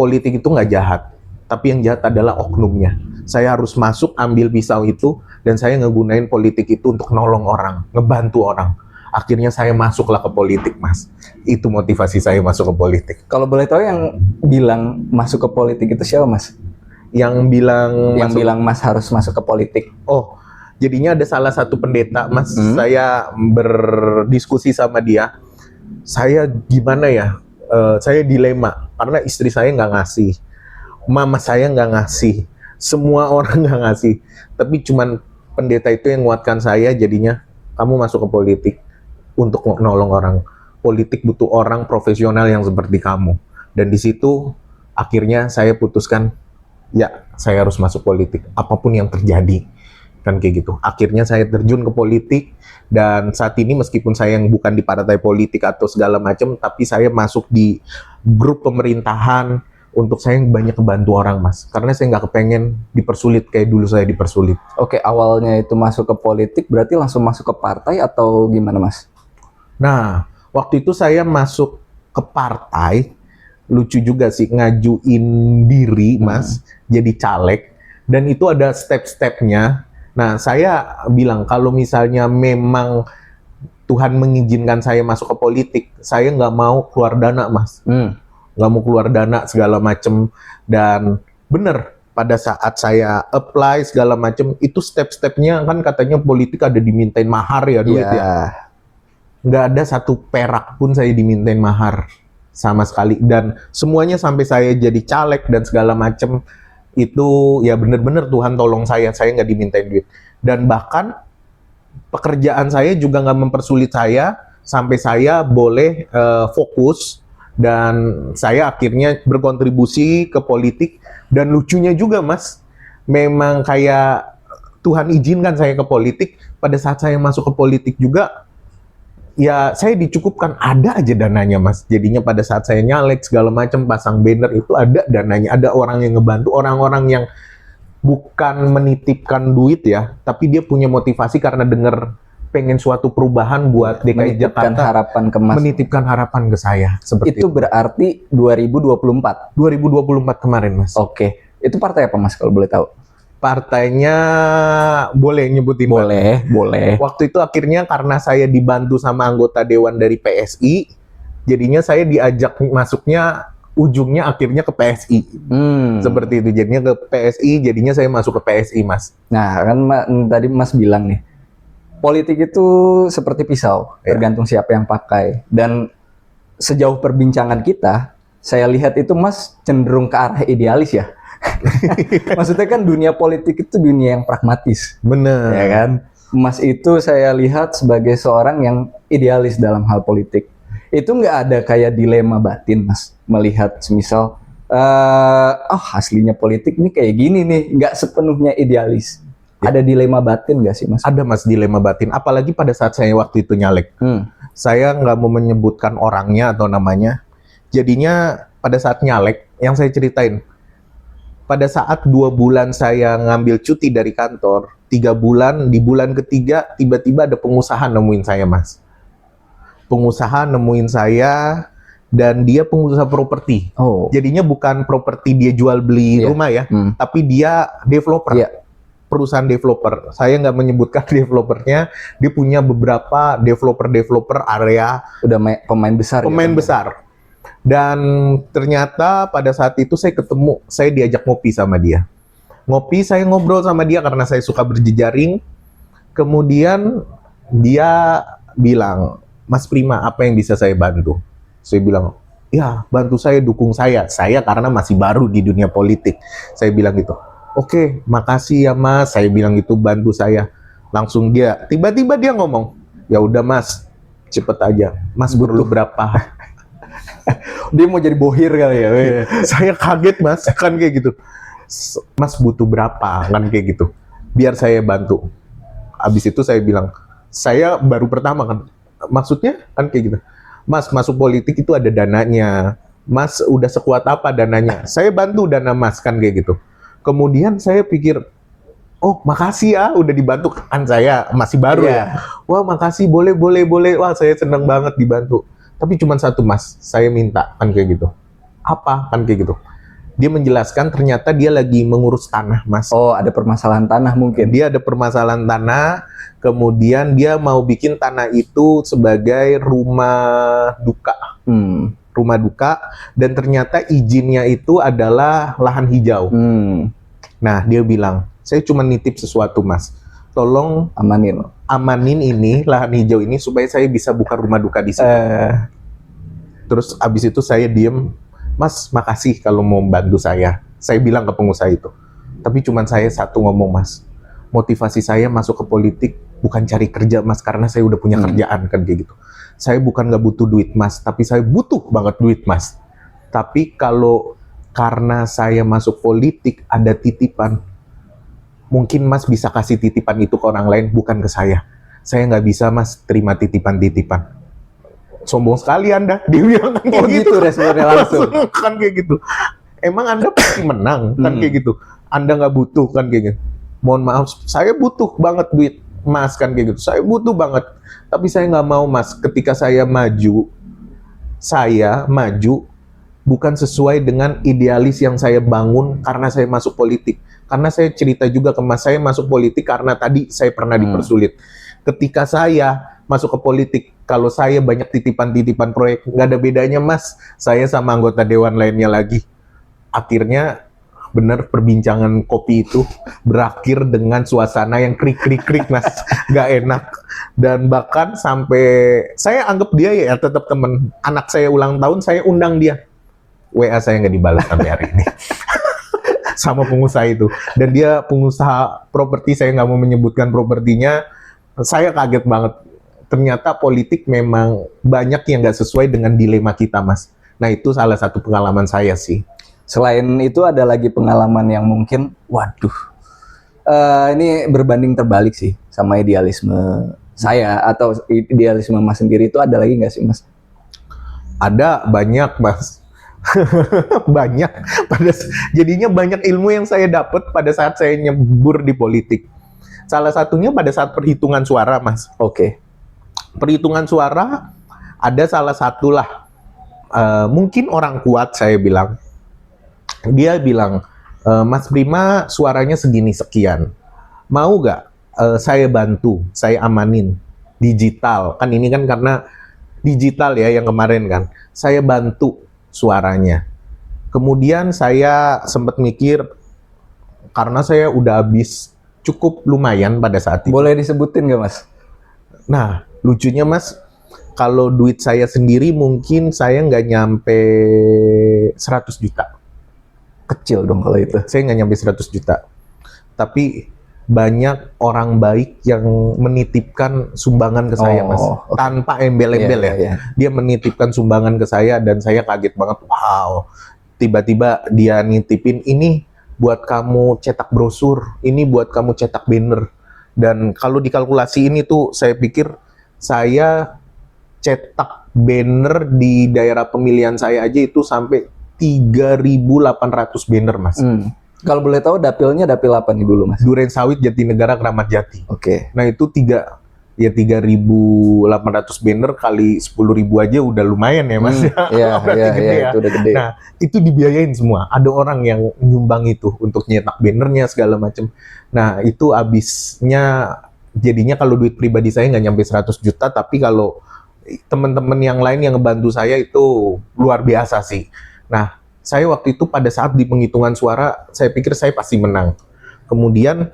politik itu nggak jahat, tapi yang jahat adalah oknumnya. Saya harus masuk, ambil pisau itu, dan saya ngegunain politik itu untuk nolong orang, ngebantu orang. Akhirnya saya masuklah ke politik, mas. Itu motivasi saya masuk ke politik. Kalau boleh tahu yang bilang masuk ke politik itu siapa, mas? Yang bilang mas harus masuk ke politik. Oh, jadinya ada salah satu pendeta, mas. Saya berdiskusi sama dia. Saya gimana ya? Saya dilema, karena istri saya nggak ngasih. Mama saya nggak ngasih. Semua orang nggak ngasih, tapi cuman pendeta itu yang nguatkan saya. Jadinya kamu masuk ke politik untuk nolong orang. Politik butuh orang profesional yang seperti kamu. Dan di situ akhirnya saya putuskan, ya saya harus masuk politik apapun yang terjadi, kan kayak gitu. Akhirnya saya terjun ke politik, dan saat ini meskipun saya yang bukan di partai politik atau segala macam, tapi saya masuk di grup pemerintahan. Untuk saya banyak membantu orang, mas. Karena saya nggak kepengen dipersulit kayak dulu saya dipersulit. Oke, awalnya itu masuk ke politik, berarti langsung masuk ke partai atau gimana, mas? Nah, waktu itu saya masuk ke partai, lucu juga sih, ngajuin diri, mas, jadi caleg. Dan itu ada step-stepnya. Nah, saya bilang, kalau misalnya memang Tuhan mengizinkan saya masuk ke politik, saya nggak mau keluar dana, mas. Nggak mau keluar dana segala macem. Dan bener, pada saat saya apply segala macem, itu step-stepnya kan katanya politik ada dimintain mahar ya, duit ya. Nggak ada satu perak pun saya dimintain mahar sama sekali. Dan semuanya sampai saya jadi caleg dan segala macem, itu ya bener-bener Tuhan tolong saya nggak dimintain duit. Dan bahkan pekerjaan saya juga nggak mempersulit saya, sampai saya boleh fokus. Dan saya akhirnya berkontribusi ke politik. Dan lucunya juga, mas, memang kayak Tuhan izinkan saya ke politik. Pada saat saya masuk ke politik juga, ya saya dicukupkan, ada aja dananya, mas. Jadinya pada saat saya nyalek segala macam, pasang banner, itu ada dananya. Ada orang yang ngebantu, orang-orang yang bukan menitipkan duit ya, tapi dia punya motivasi karena dengar pengen suatu perubahan buat DKI Jakarta, menitipkan harapan ke saya. Seperti itu berarti 2024 kemarin, mas. Oke, itu partai apa, mas, kalau boleh tahu? Partainya boleh nyebutin? Boleh. Waktu itu akhirnya karena saya dibantu sama anggota dewan dari PSI, jadinya saya diajak masuknya, ujungnya akhirnya ke PSI. Seperti itu, jadinya ke PSI, jadinya saya masuk ke PSI, mas. Nah, kan tadi mas bilang nih, politik itu seperti pisau, tergantung siapa yang pakai. Dan sejauh perbincangan kita, saya lihat itu mas cenderung ke arah idealis ya. Maksudnya kan dunia politik itu dunia yang pragmatis. Bener. Ya kan? Mas itu saya lihat sebagai seorang yang idealis dalam hal politik. Itu nggak ada kayak dilema batin, mas, melihat semisal, aslinya politik nih kayak gini nih, nggak sepenuhnya idealis. Ada dilema batin nggak sih, mas? Ada, mas, dilema batin. Apalagi pada saat saya waktu itu nyalek. Saya nggak mau menyebutkan orangnya atau namanya. Jadinya pada saat nyalek, yang saya ceritain, pada saat 2 bulan saya ngambil cuti dari kantor, 3 bulan, di bulan ketiga, tiba-tiba ada pengusaha nemuin saya, mas. Pengusaha nemuin saya, dan dia pengusaha properti. Jadinya bukan properti dia jual beli rumah ya, tapi dia developer. Perusahaan developer. Saya nggak menyebutkan developernya. Dia punya beberapa developer area. Udah pemain besar. Pemain besar. Dan ternyata pada saat itu saya ketemu, saya diajak ngopi sama dia. Ngopi, saya ngobrol sama dia karena saya suka berjejaring. Kemudian dia bilang, Mas Prima, apa yang bisa saya bantu? Saya bilang, ya bantu saya, dukung saya. Saya karena masih baru di dunia politik. Saya bilang gitu. Oke, makasih ya Mas. Saya bilang gitu, bantu saya. Langsung tiba-tiba dia ngomong, ya udah Mas, cepet aja. Mas perlu berapa? Dia mau jadi bohir kali ya. Saya kaget Mas, kan kayak gitu. Mas butuh berapa? Kan kayak gitu. Biar saya bantu. Abis itu saya bilang, saya baru pertama kan. Maksudnya kan kayak gitu. Mas, masuk politik itu ada dananya. Mas udah sekuat apa dananya? Saya bantu dana Mas, kan kayak gitu. Kemudian saya pikir, oh makasih ya udah dibantu, kan saya masih baru ya. Wah makasih, boleh. Wah saya seneng banget dibantu. Tapi cuma satu Mas, saya minta, kan kayak gitu. Apa? Kan kayak gitu. Dia menjelaskan ternyata dia lagi mengurus tanah Mas. Oh, ada permasalahan tanah mungkin. Dia ada permasalahan tanah, kemudian dia mau bikin tanah itu sebagai rumah duka. Rumah duka, dan ternyata izinnya itu adalah lahan hijau. Nah, dia bilang, saya cuma nitip sesuatu Mas. Tolong amanin ini, lahan hijau ini, supaya saya bisa buka rumah duka di situ. Terus abis itu saya diem, Mas makasih kalau mau bantu saya. Saya bilang ke pengusaha itu. Tapi cuma saya satu ngomong Mas, motivasi saya masuk ke politik bukan cari kerja Mas, karena saya udah punya kerjaan, kan kayak gitu. Saya bukan nggak butuh duit Mas, tapi saya butuh banget duit Mas. Tapi kalau karena saya masuk politik ada titipan, mungkin Mas bisa kasih titipan itu ke orang lain, bukan ke saya. Saya nggak bisa Mas terima titipan-titipan. Sombong sekali Anda, dia bilang kan kayak gitu. Responnya langsung. Kan kayak gitu. Emang Anda pasti menang, kan kayak gitu. Anda nggak butuh, kan kayak gitu. Mohon maaf, saya butuh banget duit Mas, kan kayak gitu. Saya butuh banget. Tapi saya nggak mau Mas, ketika saya maju bukan sesuai dengan idealis yang saya bangun karena saya masuk politik. Karena saya cerita juga ke Mas, saya masuk politik karena tadi saya pernah dipersulit. Ketika saya masuk ke politik, kalau saya banyak titipan-titipan proyek, nggak ada bedanya Mas, saya sama anggota dewan lainnya lagi. Akhirnya bener perbincangan kopi itu berakhir dengan suasana yang krik Mas, nggak enak. Dan bahkan sampai saya anggap dia ya tetap teman. Anak saya ulang tahun, saya undang dia. WA saya nggak dibalas sampai hari ini. Sama pengusaha itu. Dan dia pengusaha properti, saya nggak mau menyebutkan propertinya. Saya kaget banget. Ternyata politik memang banyak yang nggak sesuai dengan dilema kita, Mas. Nah, itu salah satu pengalaman saya sih. Selain itu ada lagi pengalaman yang mungkin, waduh, ini berbanding terbalik sih sama idealisme saya atau idealisme Mas sendiri, itu ada lagi nggak sih Mas? Ada, banyak Mas. Banyak. Jadinya banyak ilmu yang saya dapat pada saat saya nyebur di politik. Salah satunya pada saat perhitungan suara, Mas. Oke. Perhitungan suara ada salah satu lah. Mungkin orang kuat, saya bilang. Dia bilang, Mas Prima suaranya segini sekian. Mau nggak saya bantu, saya amanin digital. Kan ini kan karena digital ya yang kemarin kan. Saya bantu suaranya. Kemudian saya sempat mikir, karena saya udah habis cukup lumayan pada saat itu. Boleh disebutin nggak Mas? Nah, lucunya Mas, kalau duit saya sendiri mungkin saya nggak nyampe 100 juta. Kecil dong kalau itu. Saya nggak nyampe 100 juta. Tapi banyak orang baik yang menitipkan sumbangan ke saya, Mas. Okay. Tanpa embel-embel ya. Dia menitipkan sumbangan ke saya dan saya kaget banget. Wow, tiba-tiba dia nitipin, ini buat kamu cetak brosur, ini buat kamu cetak banner. Dan kalau dikalkulasi ini tuh, saya pikir saya cetak banner di daerah pemilihan saya aja itu sampai 3.800 banner, Mas. Kalau boleh tahu dapilnya dapil apa nih dulu, Mas? Duren Sawit, Jatinegara, Kramat Jati. Oke. Nah itu 3.800 banner kali 10.000 aja udah lumayan ya, Mas. Iya, itu udah gede. Nah itu dibiayain semua. Ada orang yang nyumbang itu untuk nyetak bannernya segala macam. Nah itu habisnya, jadinya kalau duit pribadi saya nggak nyampe 100 juta, tapi kalau teman-teman yang lain yang ngebantu saya itu luar biasa sih. Nah, saya waktu itu pada saat di penghitungan suara, saya pikir saya pasti menang. Kemudian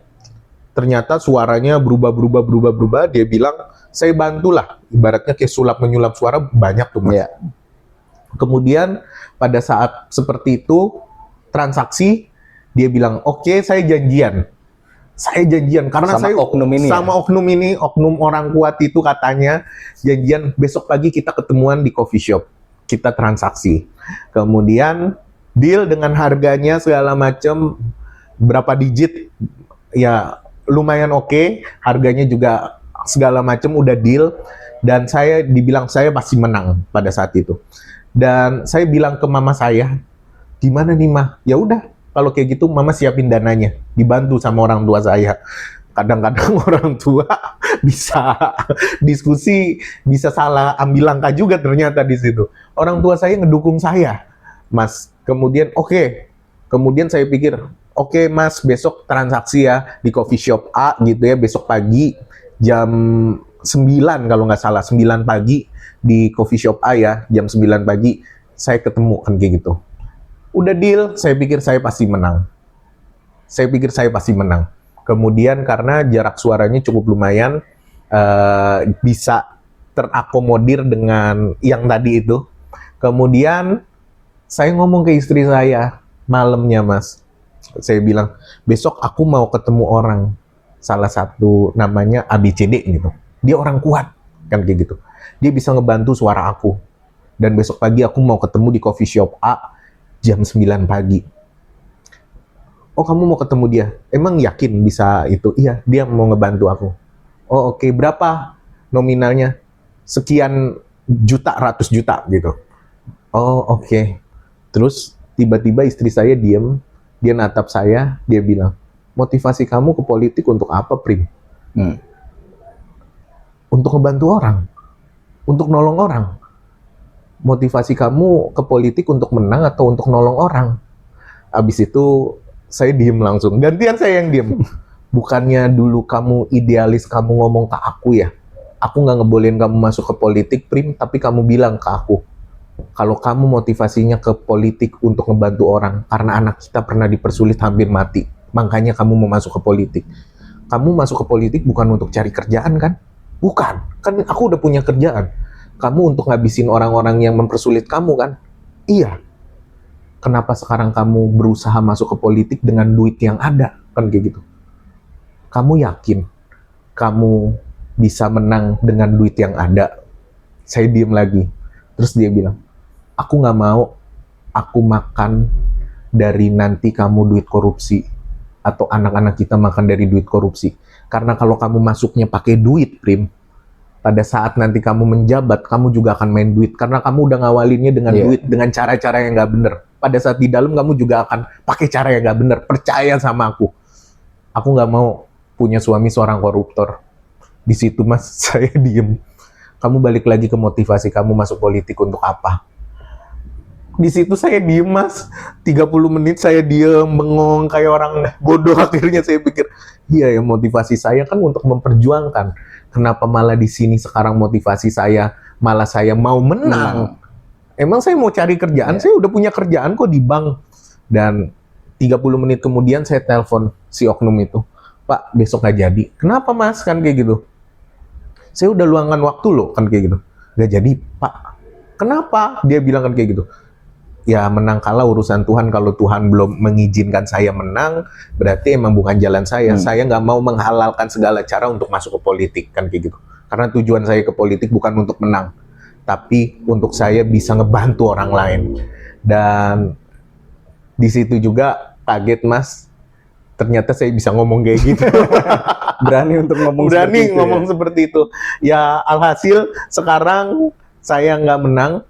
ternyata suaranya berubah. Dia bilang, saya bantulah. Ibaratnya kayak sulap menyulap suara banyak tuh Mas. Iya. Kemudian pada saat seperti itu transaksi, dia bilang, oke, saya janjian karena Sama saya oknum ini sama oknum orang kuat itu katanya janjian besok pagi kita ketemuan di coffee shop, kita transaksi. Kemudian deal dengan harganya segala macam, berapa digit ya lumayan oke, harganya juga segala macam udah deal, dan saya dibilang saya pasti menang pada saat itu. Dan saya bilang ke mama saya, gimana nih mah? Ya udah, kalau kayak gitu mama siapin dananya, dibantu sama orang tua saya. Kadang-kadang orang tua bisa diskusi, bisa salah ambil langkah juga ternyata di situ. Orang tua saya ngedukung saya, Mas. Kemudian kemudian saya pikir, oke, Mas, besok transaksi ya di coffee shop A gitu ya, besok pagi jam 9 kalau nggak salah, 9 pagi di coffee shop A ya, jam 9 pagi saya ketemu kan kayak gitu. Udah deal, saya pikir saya pasti menang. Kemudian karena jarak suaranya cukup lumayan, bisa terakomodir dengan yang tadi itu. Kemudian saya ngomong ke istri saya malamnya, Mas. Saya bilang, besok aku mau ketemu orang, salah satu namanya ABCD gitu. Dia orang kuat, kan kayak gitu. Dia bisa ngebantu suara aku. Dan besok pagi aku mau ketemu di coffee shop A jam 9 pagi. Oh, kamu mau ketemu dia? Emang yakin bisa itu? Iya, dia mau ngebantu aku. Oh, oke. Berapa nominalnya? Sekian juta, ratus juta gitu. Oh, oke. Terus tiba-tiba istri saya diem, dia natap saya, dia bilang, motivasi kamu ke politik untuk apa, Prim? Untuk ngebantu orang, untuk nolong orang. Motivasi kamu ke politik untuk menang atau untuk nolong orang? Abis itu saya diem langsung. Gantian saya yang diem. Bukannya dulu kamu idealis, kamu ngomong ke aku ya, aku nggak ngebolehin kamu masuk ke politik, Prim, tapi kamu bilang ke aku, kalau kamu motivasinya ke politik untuk ngebantu orang, karena anak kita pernah dipersulit hampir mati, makanya kamu mau masuk ke politik. Kamu masuk ke politik bukan untuk cari kerjaan kan? Bukan, kan aku udah punya kerjaan. Kamu untuk ngabisin orang-orang yang mempersulit kamu kan? Iya. Kenapa sekarang kamu berusaha masuk ke politik dengan duit yang ada? Kan kayak gitu. Kamu yakin kamu bisa menang dengan duit yang ada? Saya diem lagi. Terus dia bilang, aku nggak mau aku makan dari nanti kamu duit korupsi. Atau anak-anak kita makan dari duit korupsi. Karena kalau kamu masuknya pakai duit, Prim, pada saat nanti kamu menjabat, kamu juga akan main duit. Karena kamu udah ngawalinnya dengan duit, dengan cara-cara yang nggak bener. Pada saat di dalam, kamu juga akan pakai cara yang nggak bener. Percaya sama aku. Aku nggak mau punya suami seorang koruptor. Di situ, Mas, saya diem. Kamu balik lagi ke motivasi kamu masuk politik untuk apa? Di situ saya diem, Mas. 30 menit saya diem, bengong, kayak orang bodoh. Akhirnya saya pikir, iya ya, motivasi saya kan untuk memperjuangkan. Kenapa malah di sini sekarang motivasi saya, malah saya mau menang. Emang saya mau cari kerjaan, saya udah punya kerjaan kok di bank. Dan 30 menit kemudian saya telepon si oknum itu. Pak, besok nggak jadi. Kenapa, Mas? Kan kayak gitu. Saya udah luangkan waktu loh, kan kayak gitu. Nggak jadi, Pak. Kenapa? Dia bilang kan kayak gitu. Ya menang kalah urusan Tuhan. Kalau Tuhan belum mengizinkan saya menang, berarti emang bukan jalan saya. Saya nggak mau menghalalkan segala cara untuk masuk ke politik, kan kayak gitu. Karena tujuan saya ke politik bukan untuk menang, tapi untuk saya bisa ngebantu orang lain. Dan di situ juga kaget, Mas. Ternyata saya bisa ngomong kayak gitu. Berani untuk ngomong seperti itu. Ya alhasil sekarang saya nggak menang,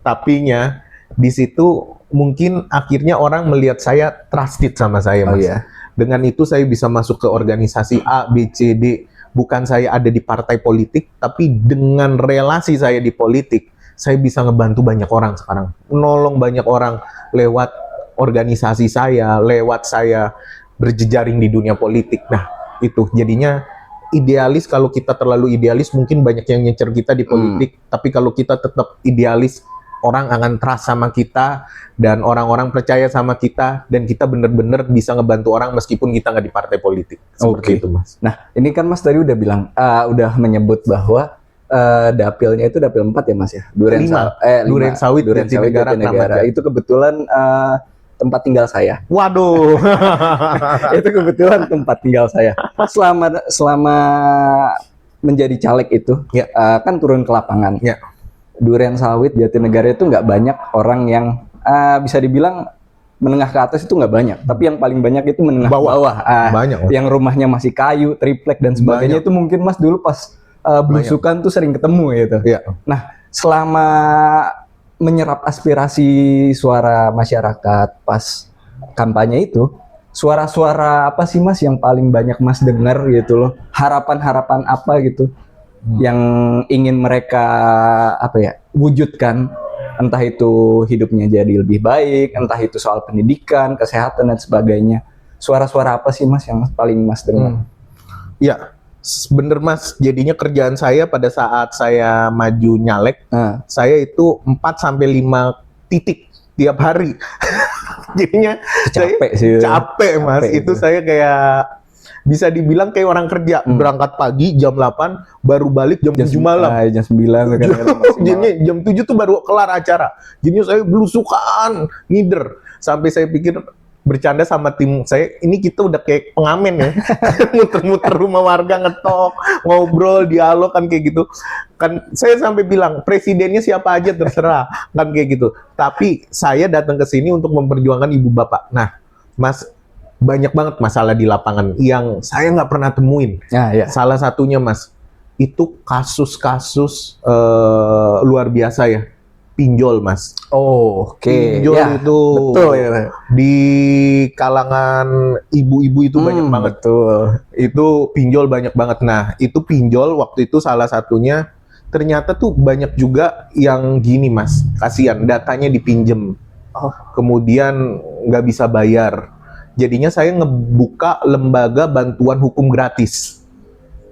tapinya di situ mungkin akhirnya orang melihat saya trusted sama saya, Mas. Dengan itu saya bisa masuk ke organisasi A, B, C, D. Bukan saya ada di partai politik, tapi dengan relasi saya di politik, saya bisa ngebantu banyak orang sekarang. Menolong banyak orang lewat organisasi saya, lewat saya berjejaring di dunia politik. Nah, itu jadinya idealis. Kalau kita terlalu idealis, mungkin banyak yang nyecer kita di politik. Tapi kalau kita tetap idealis, orang akan trust sama kita dan orang-orang percaya sama kita dan kita bener-bener bisa ngebantu orang meskipun kita nggak di partai politik. Seperti itu, Mas. Nah, ini kan Mas tadi udah bilang, udah menyebut bahwa dapilnya itu dapil 4 ya Mas ya? Duren Sawit, Jatinegara. Itu kebetulan tempat tinggal saya. Waduh. Itu kebetulan tempat tinggal saya. Selama menjadi caleg itu, kan turun ke lapangan. Ya. Duren Sawit, Jatinegara itu nggak banyak orang yang bisa dibilang menengah ke atas itu nggak banyak. Tapi yang paling banyak itu menengah bawah. Banyak. Yang rumahnya masih kayu, triplek dan sebagainya itu mungkin Mas dulu pas belusukan tuh sering ketemu gitu. Ya. Nah, selama menyerap aspirasi suara masyarakat pas kampanye itu, suara-suara apa sih Mas yang paling banyak Mas dengar gitu loh? Harapan-harapan apa gitu yang ingin mereka wujudkan? Entah itu hidupnya jadi lebih baik, entah itu soal pendidikan, kesehatan dan sebagainya. Suara-suara apa sih Mas yang paling Mas dengar? Ya, bener Mas. Jadinya kerjaan saya pada saat saya maju nyalek, saya itu 4-5 titik tiap hari. Jadinya capek Mas. Itu saya kayak bisa dibilang kayak orang kerja, berangkat pagi jam 8 baru balik jam 7 malam. Jam 9 Jadinya jam 7 tuh baru kelar acara. Jadinya saya belusukan, ngider. Sampai saya pikir bercanda sama tim saya, ini kita udah kayak pengamen ya. Muter-muter rumah warga, ngetok, ngobrol, dialog kan kayak gitu. Kan saya sampai bilang, presidennya siapa aja terserah, kan kayak gitu. Tapi saya datang ke sini untuk memperjuangkan ibu bapak. Nah, Mas, banyak banget masalah di lapangan yang saya nggak pernah temuin. Salah satunya Mas, itu kasus-kasus luar biasa ya. Pinjol Mas. Pinjol itu betul ya. Di kalangan ibu-ibu itu banyak banget. Betul. Itu pinjol banyak banget. Nah, itu pinjol waktu itu salah satunya ternyata tuh banyak juga yang gini Mas. Kasihan, datanya dipinjem. Kemudian nggak bisa bayar. Jadinya saya ngebuka lembaga bantuan hukum gratis.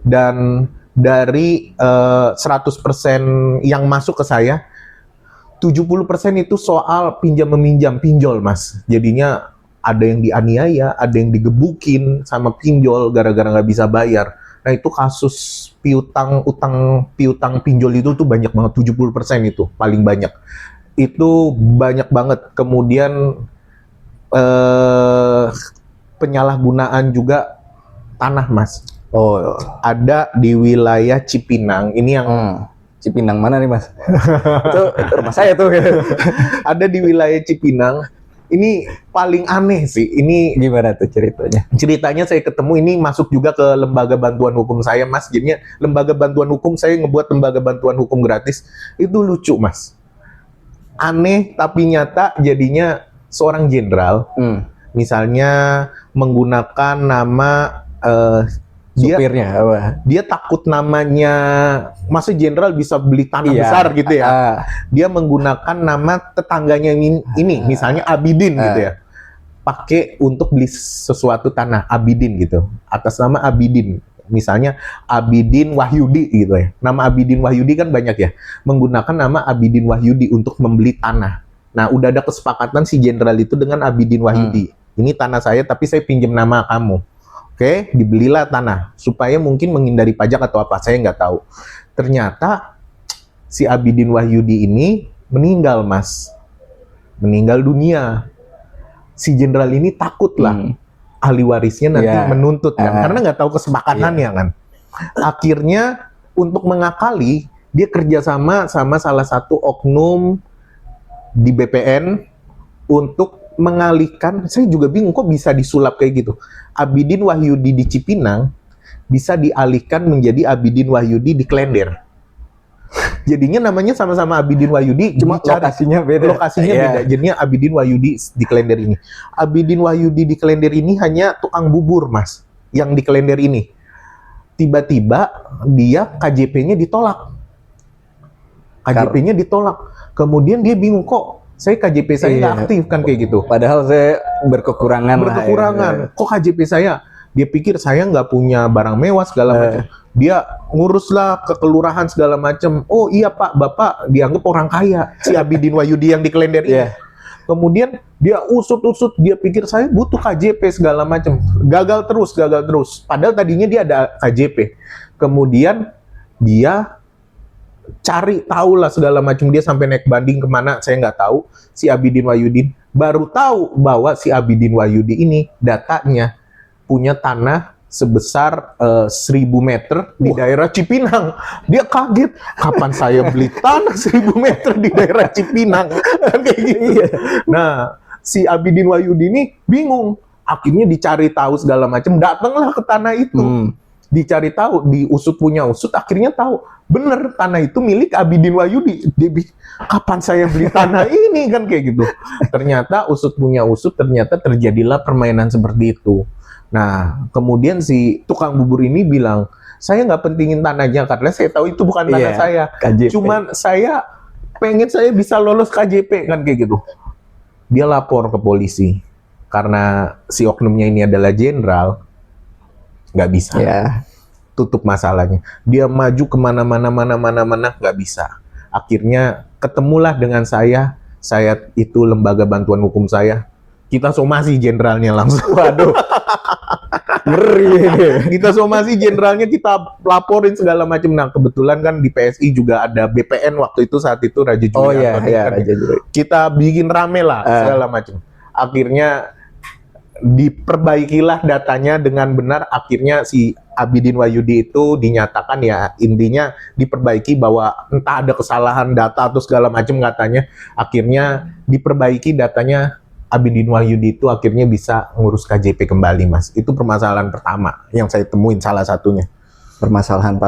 Dan dari 100% yang masuk ke saya, 70% itu soal pinjam-meminjam, pinjol Mas. Jadinya ada yang dianiaya, ada yang digebukin sama pinjol gara-gara nggak bisa bayar. Nah itu kasus piutang pinjol itu tuh banyak banget, 70% itu paling banyak. Itu banyak banget. Kemudian penyalahgunaan juga tanah Mas. Ada di wilayah Cipinang. Ini yang Cipinang mana nih Mas? itu rumah saya tuh. Ada di wilayah Cipinang. Ini paling aneh sih. Ini gimana tuh ceritanya? Ceritanya saya ketemu, ini masuk juga ke lembaga bantuan hukum saya Mas. Jadinya lembaga bantuan hukum, saya ngebuat lembaga bantuan hukum gratis. Itu lucu Mas. Aneh tapi nyata. Jadinya seorang jenderal, misalnya menggunakan nama supirnya dia takut namanya, masa jenderal bisa beli tanah besar gitu ya. Dia menggunakan nama tetangganya ini misalnya Abidin gitu ya. Pakai untuk beli sesuatu tanah Abidin gitu. Atas nama Abidin. Misalnya Abidin Wahyudi gitu ya. Nama Abidin Wahyudi kan banyak ya. Menggunakan nama Abidin Wahyudi untuk membeli tanah. Nah, udah ada kesepakatan si jenderal itu dengan Abidin Wahyudi. Ini tanah saya tapi saya pinjam nama kamu. Oke, dibelilah tanah supaya mungkin menghindari pajak atau apa, saya nggak tahu. Ternyata si Abidin Wahyudi ini meninggal Mas, meninggal dunia. Si jenderal ini takut lah ahli warisnya nanti menuntut kan, karena nggak tahu kesepakatannya kan. Akhirnya untuk mengakali, dia kerjasama sama salah satu oknum di BPN untuk mengalihkan. Saya juga bingung kok bisa disulap kayak gitu. Abidin Wahyudi di Cipinang bisa dialihkan menjadi Abidin Wahyudi di Klender. Jadinya namanya sama-sama Abidin Wahyudi, cuma lokasinya beda. Beda. Jadinya Abidin Wahyudi di Klender ini. Abidin Wahyudi di Klender ini hanya tukang bubur Mas. Yang di Klender ini. Tiba-tiba dia KJP-nya ditolak. KJP-nya ditolak. Kemudian dia bingung kok saya KJP saya nggak aktif kan kayak gitu. Padahal saya berkekurangan. Kok KJP saya? Dia pikir saya nggak punya barang mewah segala macam. Dia nguruslah ke kelurahan segala macam. Oh iya Pak, Bapak dianggap orang kaya. Si Abidin Wahyudi yang di Klender ini. Kemudian dia usut-usut, dia pikir saya butuh KJP segala macam. Gagal terus. Padahal tadinya dia ada KJP. Kemudian dia cari tahu lah segala macam, dia sampai naik banding kemana saya nggak tahu. Si Abidin Wahyudi baru tahu bahwa si Abidin Wahyudi ini datanya punya tanah sebesar 1.000 meter di daerah Cipinang. Dia kaget, kapan saya beli tanah 1.000 meter di daerah Cipinang? Kayak gitu. Nah, si Abidin Wahyudi ini bingung. Akhirnya dicari tahu segala macam, datanglah ke tanah itu. Dicari tahu, diusut punya usut, akhirnya tahu bener tanah itu milik Abidin Wahyudi. Dia kapan saya beli tanah ini kan kayak gitu. Ternyata usut punya usut, ternyata terjadilah permainan seperti itu. Nah, kemudian si tukang bubur ini bilang, saya nggak pentingin tanahnya karena saya tahu itu bukan tanah saya. KJP. Cuman saya pengen saya bisa lolos KJP kan kayak gitu. Dia lapor ke polisi karena si oknumnya ini adalah jenderal, nggak bisa. Tutup masalahnya. Dia maju kemana-mana nggak bisa. Akhirnya ketemulah dengan saya itu lembaga bantuan hukum saya. Kita somasi jenderalnya langsung. Waduh. Ngeri. Kita somasi jenderalnya, kita laporin segala macam. Nah, kebetulan kan di PSI juga ada BPN waktu itu, saat itu Raja Juli. Raja Juli. Kita bikin rame lah segala macam. Akhirnya diperbaikilah datanya dengan benar. Akhirnya si Abidin Wahyudi itu dinyatakan, ya intinya diperbaiki bahwa entah ada kesalahan data atau segala macam katanya. Akhirnya diperbaiki datanya, Abidin Wahyudi itu akhirnya bisa ngurus KJP kembali, Mas. Itu permasalahan pertama yang saya temuin, salah satunya. Permasalahan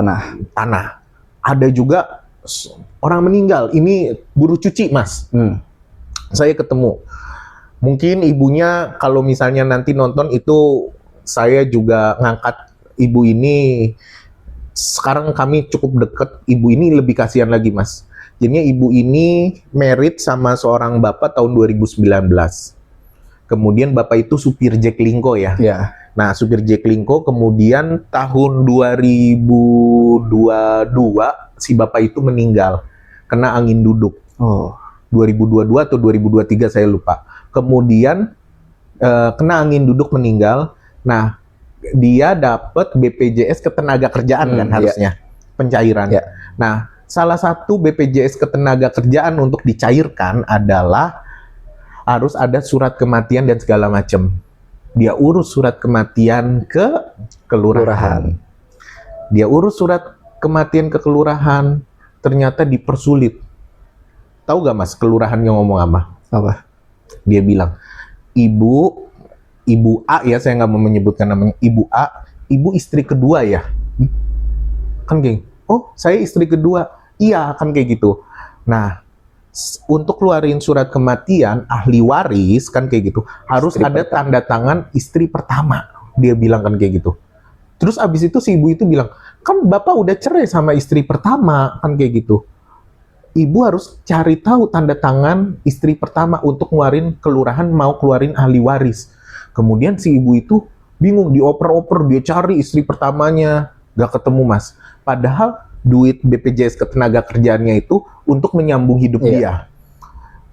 tanah. Ada juga orang meninggal, ini buruh cuci, Mas. Saya ketemu. Mungkin ibunya kalau misalnya nanti nonton itu, saya juga ngangkat ibu ini. Sekarang kami cukup dekat. Ibu ini lebih kasihan lagi, Mas. Jadinya ibu ini married sama seorang bapak tahun 2019. Kemudian bapak itu supir Jack Linko ya. Nah, supir Jack Linko, kemudian tahun 2022 si bapak itu meninggal kena angin duduk. 2022 atau 2023 saya lupa. Kemudian kena angin duduk meninggal. Nah, dia dapat BPJS Ketenagakerjaan kan harusnya pencairan. Nah, salah satu BPJS Ketenagakerjaan untuk dicairkan adalah harus ada surat kematian dan segala macam. Dia urus surat kematian ke kelurahan. Dia urus surat kematian ke kelurahan, ternyata dipersulit. Tahu gak, Mas, kelurahannya ngomong apa? Dia bilang, Ibu A ya, saya nggak mau menyebutkan namanya, Ibu A, Ibu istri kedua ya? Kan kayak, oh saya istri kedua. Iya, kan kayak gitu. Nah, untuk keluarin surat kematian, ahli waris kan kayak gitu, harus ada tanda tangan istri pertama. Dia bilang kan kayak gitu. Terus abis itu si ibu itu bilang, kan bapak udah cerai sama istri pertama, kan kayak gitu. Ibu harus cari tahu tanda tangan istri pertama untuk ngeluarin kelurahan mau keluarin ahli waris. Kemudian si ibu itu bingung, dioper-oper, dia cari istri pertamanya, gak ketemu, Mas. Padahal duit BPJS Ketenagakerjaannya itu untuk menyambung hidup dia.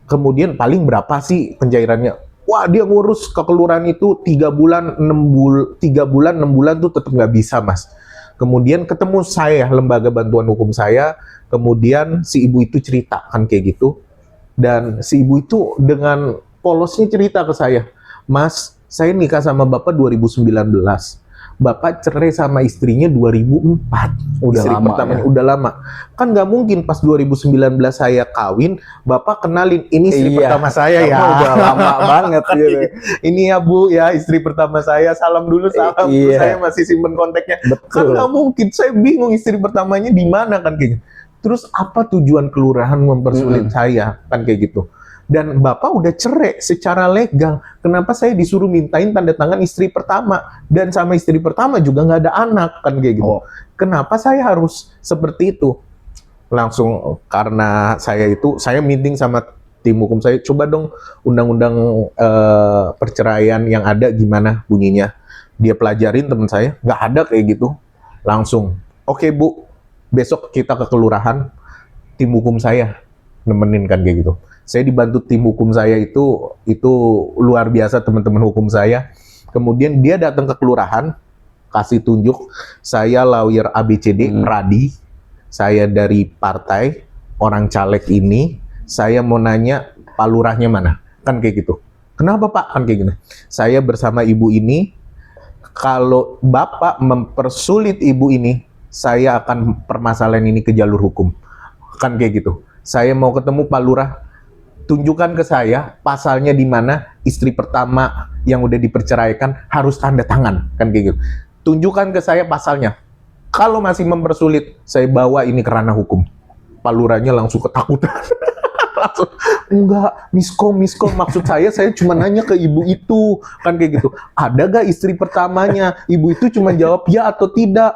Kemudian paling berapa sih pencairannya? Wah, dia ngurus ke kelurahan itu 3 bulan, 6 bulan tuh tetap nggak bisa, Mas. Kemudian ketemu saya, lembaga bantuan hukum saya, kemudian si ibu itu cerita kan kayak gitu. Dan si ibu itu dengan polosnya cerita ke saya, Mas, saya nikah sama Bapak 2019. Bapak cerai sama istrinya 2004. Istri lama, pertamanya udah lama. Kan nggak mungkin pas 2019 saya kawin, Bapak kenalin, ini istri pertama saya ya. Udah lama banget gitu. Ini ya Bu, ya istri pertama saya, salam dulu, salam. Saya masih simpen kontaknya. Kan nggak mungkin, saya bingung istri pertamanya di mana kan kayak gitu. Terus apa tujuan kelurahan mempersulit saya kan kayak gitu. Dan Bapak udah cerai secara legal. Kenapa saya disuruh mintain tanda tangan istri pertama? Dan sama istri pertama juga nggak ada anak, kan kayak gitu. Kenapa saya harus seperti itu? Langsung karena saya meeting sama tim hukum saya, coba dong undang-undang perceraian yang ada gimana bunyinya. Dia pelajarin teman saya, nggak ada kayak gitu. Langsung, oke Bu, besok kita ke kelurahan, tim hukum saya nemenin kan kayak gitu. Saya dibantu tim hukum saya itu luar biasa teman-teman hukum saya. Kemudian dia datang ke kelurahan, kasih tunjuk, saya lawyer ABCD, Pradi, saya dari partai, orang caleg ini, saya mau nanya Pak Lurahnya mana? Kan kayak gitu. Kenapa Pak? Kan kayak gini. Saya bersama ibu ini, kalau Bapak mempersulit ibu ini, saya akan permasalahan ini ke jalur hukum. Kan kayak gitu. Saya mau ketemu Pak Lurah, tunjukkan ke saya pasalnya di mana istri pertama yang udah diperceraikan harus tanda tangan. Kan kayak gitu. Tunjukkan ke saya pasalnya. Kalau masih mempersulit, saya bawa ini ke ranah hukum. Pak Lurahnya langsung ketakutan. Langsung, enggak, miskom, maksud saya cuma nanya ke ibu itu, kan kayak gitu. Ada gak istri pertamanya? Ibu itu cuma jawab ya atau tidak.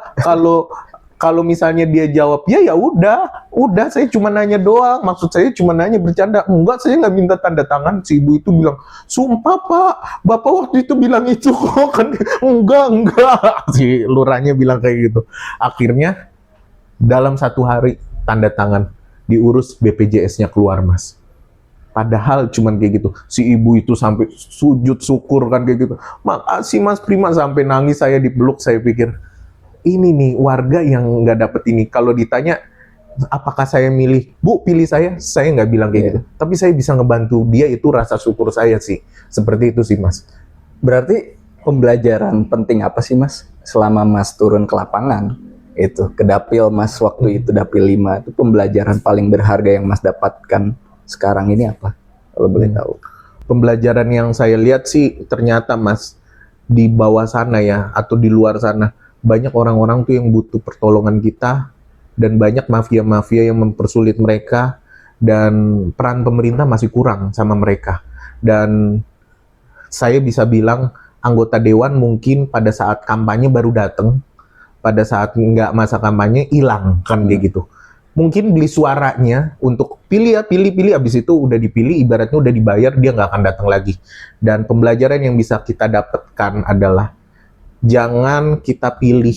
Kalau misalnya dia jawab ya, ya udah saya cuma nanya doang. Maksud saya cuma nanya bercanda. Enggak, saya nggak minta tanda tangan. Si ibu itu bilang, sumpah Pak, Bapak waktu itu bilang itu kok. Kan enggak. Si lurahnya bilang kayak gitu. Akhirnya dalam 1 hari tanda tangan, diurus BPJS-nya keluar Mas. Padahal cuman kayak gitu. Si ibu itu sampai sujud syukur kan kayak gitu. Makasih Mas Prima, sampai nangis saya dipeluk. Saya pikir ini nih warga yang nggak dapet ini. Kalau ditanya apakah saya milih, Bu pilih saya nggak bilang kayak gitu. Tapi saya bisa ngebantu dia, itu rasa syukur saya sih. Seperti itu sih Mas. Berarti pembelajaran penting apa sih Mas selama Mas turun ke lapangan? Itu ke dapil Mas waktu itu dapil 5, itu pembelajaran paling berharga yang Mas dapatkan sekarang ini apa, kalau boleh tahu? Pembelajaran yang saya lihat sih ternyata Mas, di bawah sana ya atau di luar sana banyak orang-orang tuh yang butuh pertolongan kita, dan banyak mafia-mafia yang mempersulit mereka, dan peran pemerintah masih kurang sama mereka. Dan saya bisa bilang anggota dewan mungkin pada saat kampanye baru datang, pada saat nggak masa kampanye hilang kan kayak gitu. Mungkin beli suaranya untuk pilih, abis itu udah dipilih, ibaratnya udah dibayar, dia nggak akan datang lagi. Dan pembelajaran yang bisa kita dapatkan adalah jangan kita pilih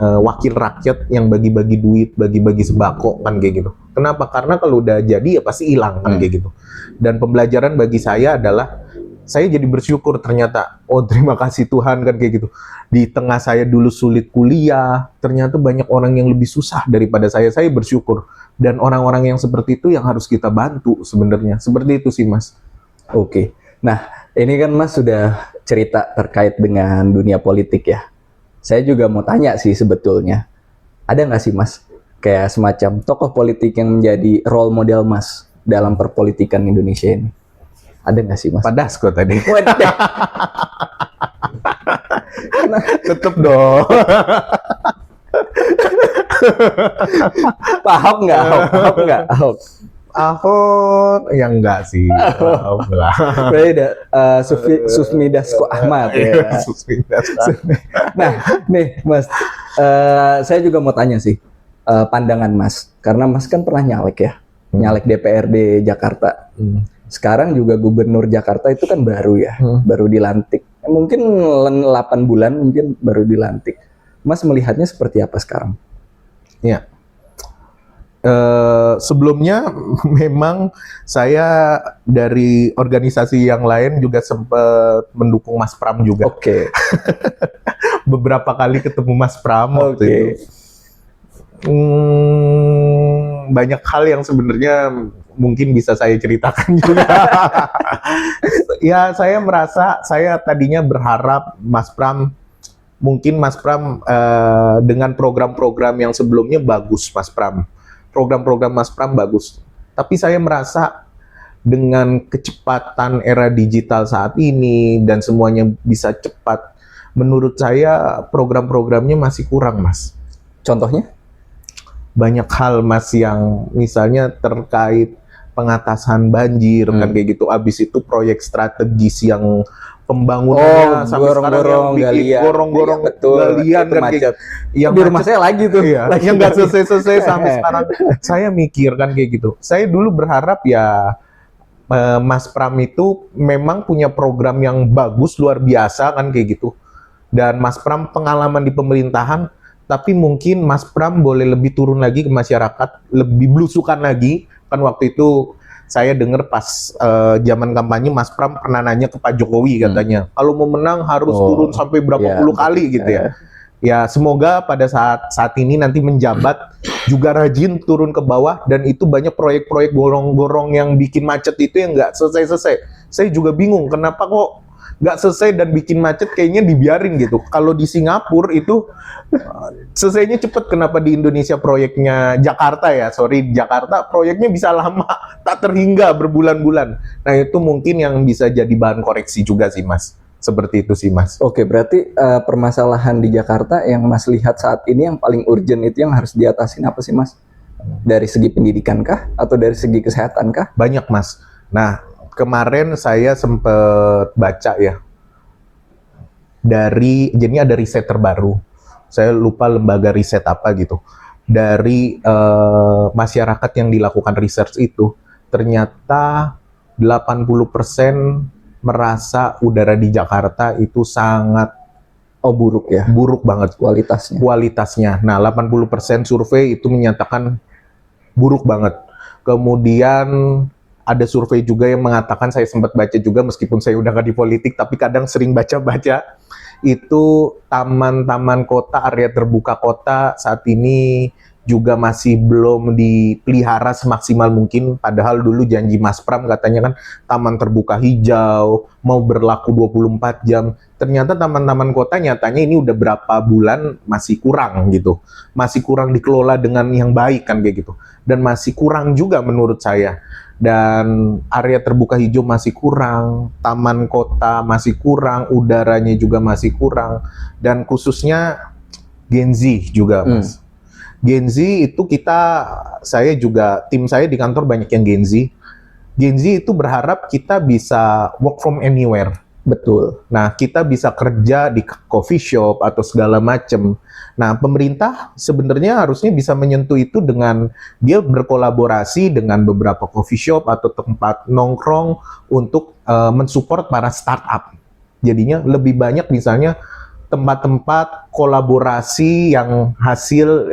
wakil rakyat yang bagi-bagi duit, bagi-bagi sembako kan kayak gitu. Kenapa? Karena kalau udah jadi ya pasti hilang kan kayak gitu. Dan pembelajaran bagi saya adalah saya jadi bersyukur ternyata, oh terima kasih Tuhan kan kayak gitu. Di tengah saya dulu sulit kuliah, ternyata banyak orang yang lebih susah daripada saya bersyukur. Dan orang-orang yang seperti itu yang harus kita bantu sebenarnya. Seperti itu sih Mas. Oke, nah ini kan Mas sudah cerita terkait dengan dunia politik ya. Saya juga mau tanya sih sebetulnya, ada nggak sih Mas kayak semacam tokoh politik yang menjadi role model Mas dalam perpolitikan Indonesia ini? Ada nggak sih Mas? Pak Dasko tadi. Tetep dong. Ahok nggak? Ahok. Ahok yang enggak sih. Ahok lah. Beda. Susmi Dasko Ahmad ya. Susmi Dasko. Nah, nih Mas, saya juga mau tanya sih pandangan Mas, karena Mas kan pernah nyalek ya, nyalek DPRD Jakarta. Sekarang juga gubernur Jakarta itu kan baru ya, baru dilantik. Mungkin 8 bulan mungkin baru dilantik. Mas melihatnya seperti apa sekarang? Ya. Sebelumnya memang saya dari organisasi yang lain juga sempat mendukung Mas Pram juga. Oke. Beberapa kali ketemu Mas Pram waktu itu. Banyak hal yang sebenarnya mungkin bisa saya ceritakan juga. Ya, saya merasa, saya tadinya berharap Mas Pram dengan program-program yang sebelumnya bagus Mas Pram. Program-program Mas Pram bagus. Tapi saya merasa dengan kecepatan era digital saat ini dan semuanya bisa cepat, menurut saya program-programnya masih kurang Mas. Contohnya? Banyak hal Mas yang misalnya terkait pengatasan banjir kan kayak gitu. Abis itu proyek strategis yang pembangunannya sampai sekarang yang bikin gorong-gorong galian kan kayak yang di rumah saya lagi tuh. Iya, yang nggak selesai-selesai sampai sekarang. Saya mikir kan kayak gitu. Saya dulu berharap ya Mas Pram itu memang punya program yang bagus luar biasa kan kayak gitu. Dan Mas Pram pengalaman di pemerintahan, tapi mungkin Mas Pram boleh lebih turun lagi ke masyarakat, lebih belusukan lagi. Kan waktu itu saya dengar pas zaman kampanye Mas Pram pernah nanya ke Pak Jokowi katanya, kalau mau menang harus turun sampai berapa puluh kali gitu ya. Ya semoga pada saat ini nanti menjabat juga rajin turun ke bawah, dan itu banyak proyek-proyek gorong-gorong yang bikin macet itu yang nggak selesai-selesai. Saya juga bingung kenapa kok nggak selesai dan bikin macet, kayaknya dibiarin gitu. Kalau di Singapura itu selesainya cepet, kenapa di Indonesia proyeknya Jakarta proyeknya bisa lama, tak terhingga berbulan-bulan. Nah itu mungkin yang bisa jadi bahan koreksi juga sih Mas. Seperti itu sih Mas. Oke, berarti permasalahan di Jakarta yang Mas lihat saat ini yang paling urgent itu yang harus diatasin apa sih Mas? Dari segi pendidikan kah? Atau dari segi kesehatan kah? Banyak Mas. Nah, kemarin saya sempat baca ya. Jadi ada riset terbaru. Saya lupa lembaga riset apa gitu. Dari masyarakat yang dilakukan research itu, ternyata 80% merasa udara di Jakarta itu sangat buruk ya. Buruk banget kualitasnya. Nah, 80% survei itu menyatakan buruk banget. Kemudian ada survei juga yang mengatakan, saya sempat baca juga meskipun saya udah nggak di politik, tapi kadang sering baca-baca, itu taman-taman kota, area terbuka kota saat ini juga masih belum dipelihara semaksimal mungkin. Padahal dulu janji Mas Pram katanya kan taman terbuka hijau mau berlaku 24 jam. Ternyata taman-taman kota nyatanya ini udah berapa bulan masih kurang gitu. Masih kurang dikelola dengan yang baik kan kayak gitu. Dan masih kurang juga menurut saya. Dan area terbuka hijau masih kurang, taman kota masih kurang, udaranya juga masih kurang. Dan khususnya Gen Z juga Mas. Gen Z itu tim saya di kantor banyak yang Gen Z. Gen Z itu berharap kita bisa work from anywhere. Betul. Nah, kita bisa kerja di coffee shop atau segala macam. Nah, pemerintah sebenarnya harusnya bisa menyentuh itu dengan dia berkolaborasi dengan beberapa coffee shop atau tempat nongkrong untuk mensupport para startup. Jadinya lebih banyak misalnya tempat-tempat kolaborasi yang hasil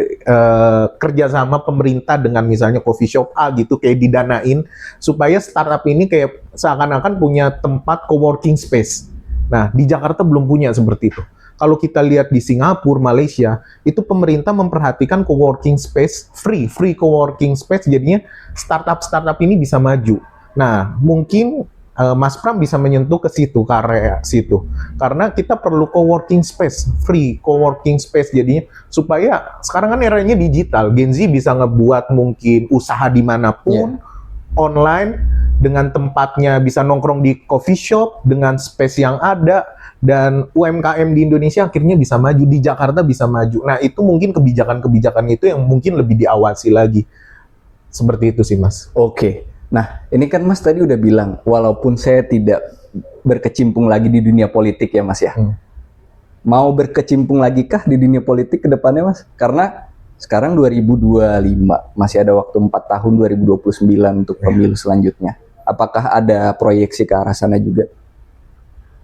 kerjasama pemerintah dengan misalnya coffee shop A gitu, kayak didanain supaya startup ini kayak seakan-akan punya tempat coworking space. Nah, di Jakarta belum punya seperti itu. Kalau kita lihat di Singapura, Malaysia, itu pemerintah memperhatikan coworking space, free coworking space, jadinya startup ini bisa maju. Nah, mungkin Mas Pram bisa menyentuh ke situ, ke area situ. Karena kita perlu coworking space, free coworking space jadinya, supaya sekarang kan eranya digital, Gen Z bisa ngebuat mungkin usaha dimanapun, online, dengan tempatnya bisa nongkrong di coffee shop, dengan space yang ada, dan UMKM di Indonesia akhirnya bisa maju, di Jakarta bisa maju. Nah, itu mungkin kebijakan-kebijakan itu yang mungkin lebih diawasi lagi. Seperti itu sih, Mas. Oke. Nah, ini kan Mas tadi udah bilang, walaupun saya tidak berkecimpung lagi di dunia politik ya Mas ya. Mau berkecimpung lagi kah di dunia politik ke depannya Mas? Karena sekarang 2025, masih ada waktu 4 tahun 2029 untuk pemilu selanjutnya. Apakah ada proyeksi ke arah sana juga?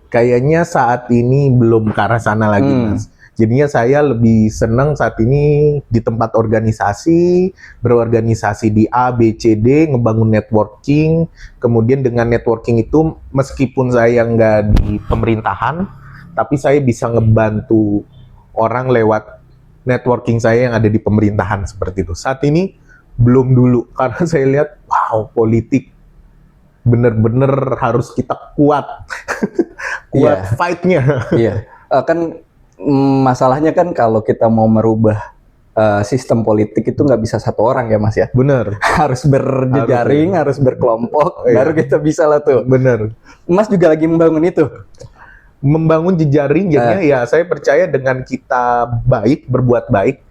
Kayaknya saat ini belum ke arah sana lagi Mas. Jadinya saya lebih senang saat ini di tempat organisasi, berorganisasi di A, B, C, D, ngebangun networking. Kemudian dengan networking itu, meskipun saya nggak di pemerintahan, tapi saya bisa ngebantu orang lewat networking saya yang ada di pemerintahan seperti itu. Saat ini belum dulu, karena saya lihat, wow, politik bener-bener harus kita kuat, fight-nya. Iya, kan masalahnya kan kalau kita mau merubah sistem politik itu nggak bisa satu orang ya Mas ya. Bener. Harus berjejaring, harus berkelompok, baru kita bisa lah tuh. Bener. Mas juga lagi membangun itu. Membangun jejaring, jadinya ya saya percaya dengan kita baik, berbuat baik,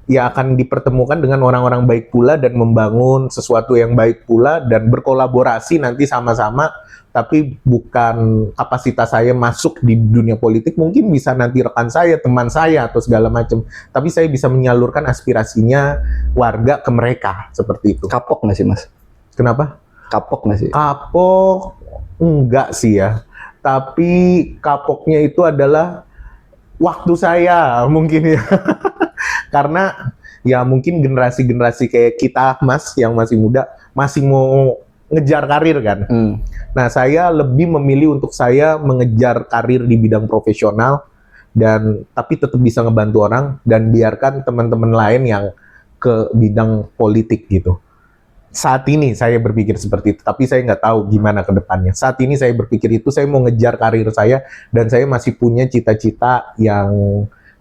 ya akan dipertemukan dengan orang-orang baik pula dan membangun sesuatu yang baik pula dan berkolaborasi nanti sama-sama. Tapi bukan kapasitas saya masuk di dunia politik, mungkin bisa nanti rekan saya, teman saya, atau segala macam. Tapi saya bisa menyalurkan aspirasinya warga ke mereka, seperti itu. Kapok nggak sih Mas? Kenapa? Kapok nggak sih? Kapok, enggak sih ya. Tapi kapoknya itu adalah waktu saya mungkin ya. Karena ya mungkin generasi-generasi kayak kita Mas yang masih muda masih mau ngejar karir kan. Nah, saya lebih memilih untuk saya mengejar karir di bidang profesional dan tapi tetap bisa ngebantu orang dan biarkan teman-teman lain yang ke bidang politik gitu. Saat ini saya berpikir seperti itu, tapi saya nggak tahu gimana ke depannya. Saat ini saya berpikir itu, saya mau ngejar karir saya, dan saya masih punya cita-cita yang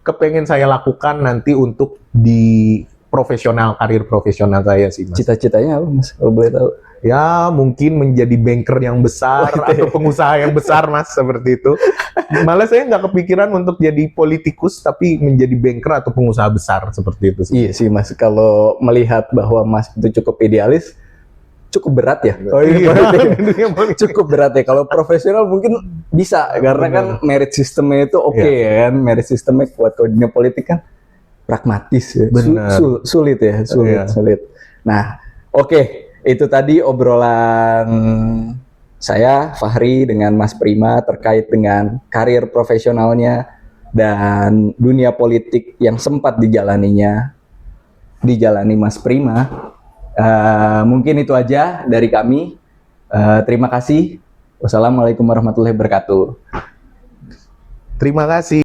kepengen saya lakukan nanti untuk di profesional, karir profesional saya sih, Mas. Cita-citanya apa, Mas? Kalau boleh tahu. Ya, mungkin menjadi banker yang besar atau pengusaha yang besar, Mas, seperti itu. Malah saya nggak kepikiran untuk jadi politikus, tapi menjadi banker atau pengusaha besar seperti itu sih. Iya sih, Mas. Kalau melihat bahwa Mas itu cukup idealis, cukup berat ya. Oh iya, cukup berat ya. Kalau profesional mungkin bisa, karena kan merit sistemnya itu oke ya kan. Merit sistemnya kuat. Kalau dunia politik kan pragmatis ya. Sulit ya, sulit. Nah, oke. Itu tadi obrolan saya, Fahri, dengan Mas Prima terkait dengan karir profesionalnya dan dunia politik yang sempat dijalani Mas Prima. Mungkin itu aja dari kami. Terima kasih. Wassalamualaikum warahmatullahi wabarakatuh. Terima kasih.